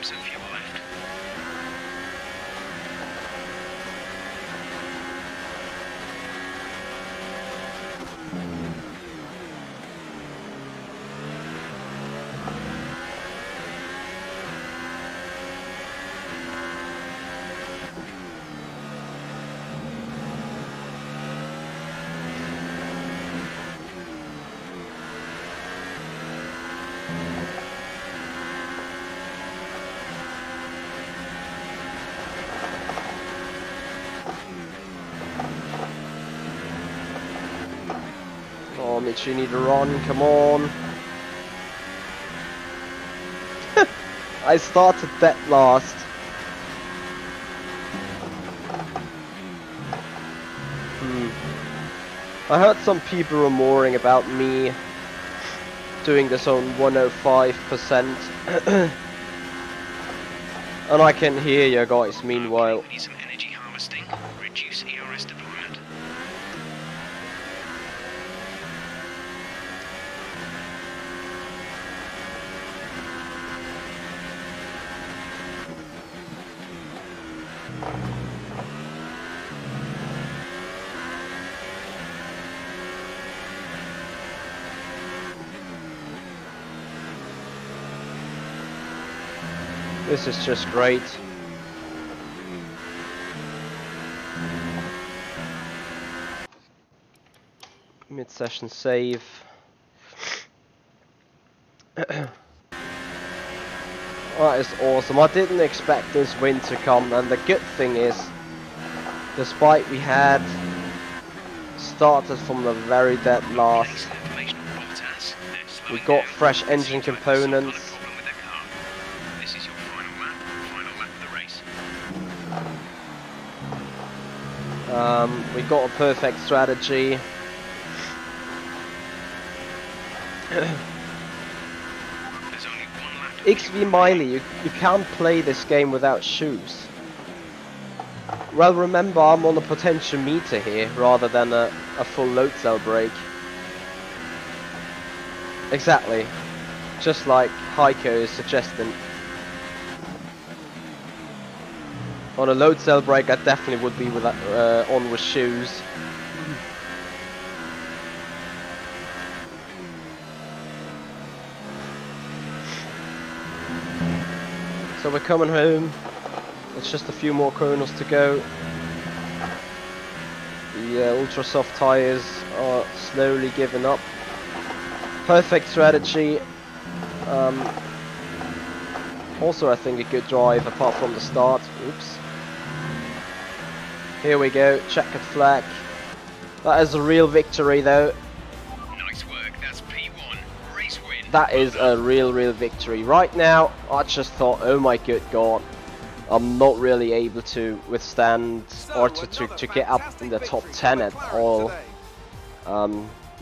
laps of fuel left. Oh, Michi, you need to run, come on. I started dead last. I heard some people rumoring about me doing this on 105%. And I can hear you guys meanwhile. Okay, we need some energy harvesting. Reduce ERS deployment. This is just great. Mid-session save. That is awesome. I didn't expect this win to come, and the good thing is, despite we had started from the very dead last, we got fresh engine components. We got a perfect strategy. XV Miley, you can't play this game without shoes. Well, remember, I'm on a potentiometer here rather than a full load cell brake. Exactly. Just like Heiko is suggesting. On a load cell brake, I definitely would be with on with shoes. So we're coming home. It's just a few more corners to go. The ultra soft tires are slowly giving up. Perfect strategy. Also, I think a good drive apart from the start. Oops. Here we go, checkered flag. That is a real victory though. Nice work, that's P1, race win. That is a real victory. Right now, I just thought, oh my good god, I'm not really able to withstand or to get up in the top 10 at all.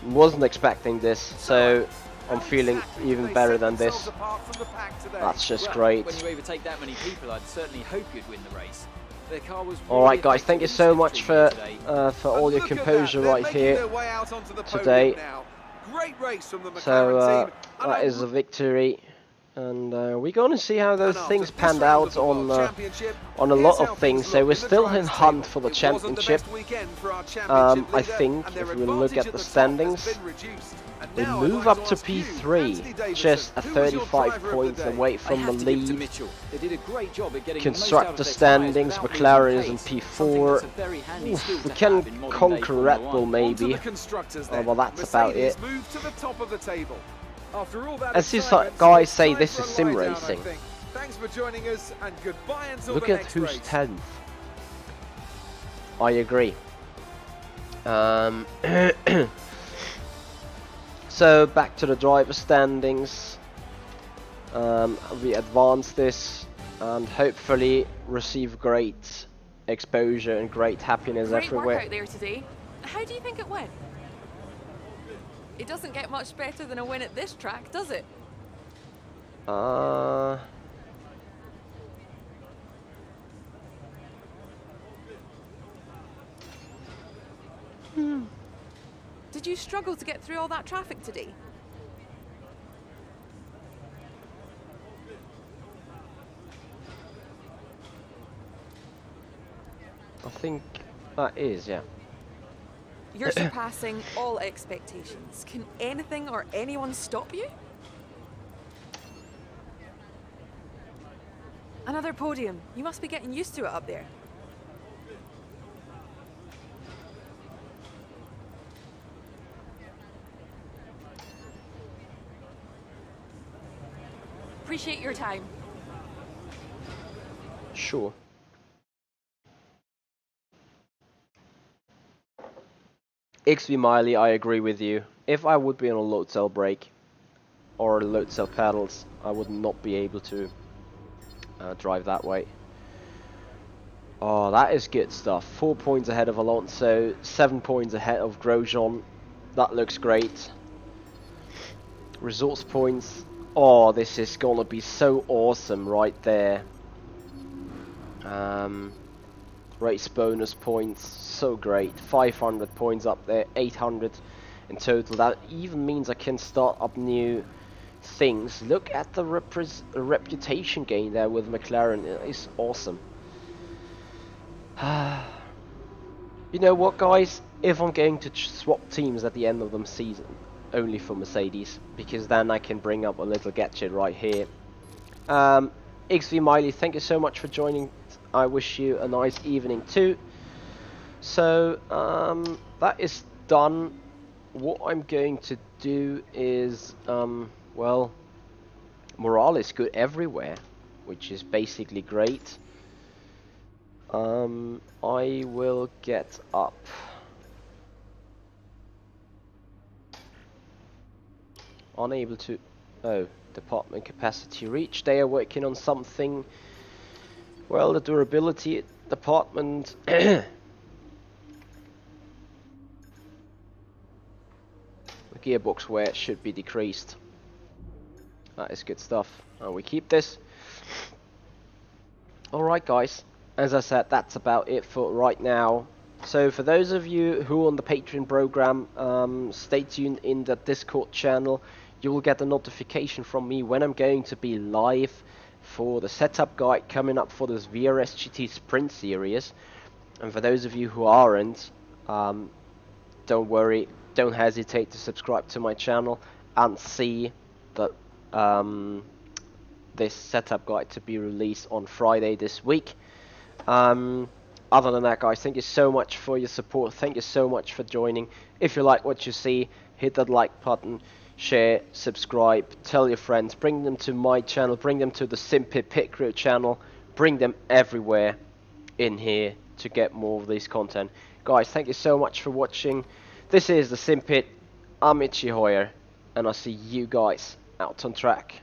Wasn't expecting this, so I'm feeling even better than this. That's just great. When you overtake that many people, I'd certainly hope you'd win the race. Alright guys, thank you so much for all your composure right here today. So that is a victory, and we're going to see how those things panned out on a lot of things. So we're still in hunt for the championship. I think if we look at the standings, we move up to P3, just 35 points away from the lead. Constructor standings, McLaren is in P4. Oof, we can conquer Red Bull maybe. Oh, well, that's about it. As these guys say, this is sim racing. Look at who's 10th. I agree. So back to the driver standings. We advance this and hopefully receive great exposure and great happiness everywhere. Great work out there today. How do you think it went? It doesn't get much better than a win at this track, does it? Did you struggle to get through all that traffic today? I think that is, yeah. You're surpassing all expectations. Can anything or anyone stop you? Another podium. You must be getting used to it up there. Appreciate your time. Sure. XV Miley, I agree with you. If I would be on a load cell brake or load cell pedals, I would not be able to drive that way. Oh, that is good stuff. 4 points ahead of Alonso, 7 points ahead of Grosjean. That looks great. Results points. Oh, this is gonna be so awesome right there. Race bonus points, so great. 500 points up there, 800 in total. That even means I can start up new things. Look at the reputation gain there with McLaren. It's awesome. You know what, guys? If I'm going to swap teams at the end of the season, only for Mercedes, because then I can bring up a little gadget right here. XV Miley, thank you so much for joining. I wish you a nice evening too. So that is done. What I'm going to do is, well, morale is good everywhere, which is basically great. I will get up. Unable to, oh, department capacity reached. They are working on something. Well, the durability department. The gearbox wear should be decreased. That is good stuff. And we keep this. Alright, guys. As I said, that's about it for right now. So for those of you who are on the Patreon program, stay tuned in the Discord channel. You will get a notification from me when I'm going to be live for the setup guide coming up for this VRS GT Sprint Series. And for those of you who aren't, don't worry, don't hesitate to subscribe to my channel and see that this setup guide to be released on Friday this week. Other than that, guys, thank you so much for your support. Thank you so much for joining. If you like what you see, hit that like button, share, subscribe, tell your friends, bring them to my channel, bring them to the Simpit Pit Crew channel, bring them everywhere in here to get more of this content. Guys, thank you so much for watching. This is the Simpit. I'm Michi Hoyer, and I'll see you guys out on track.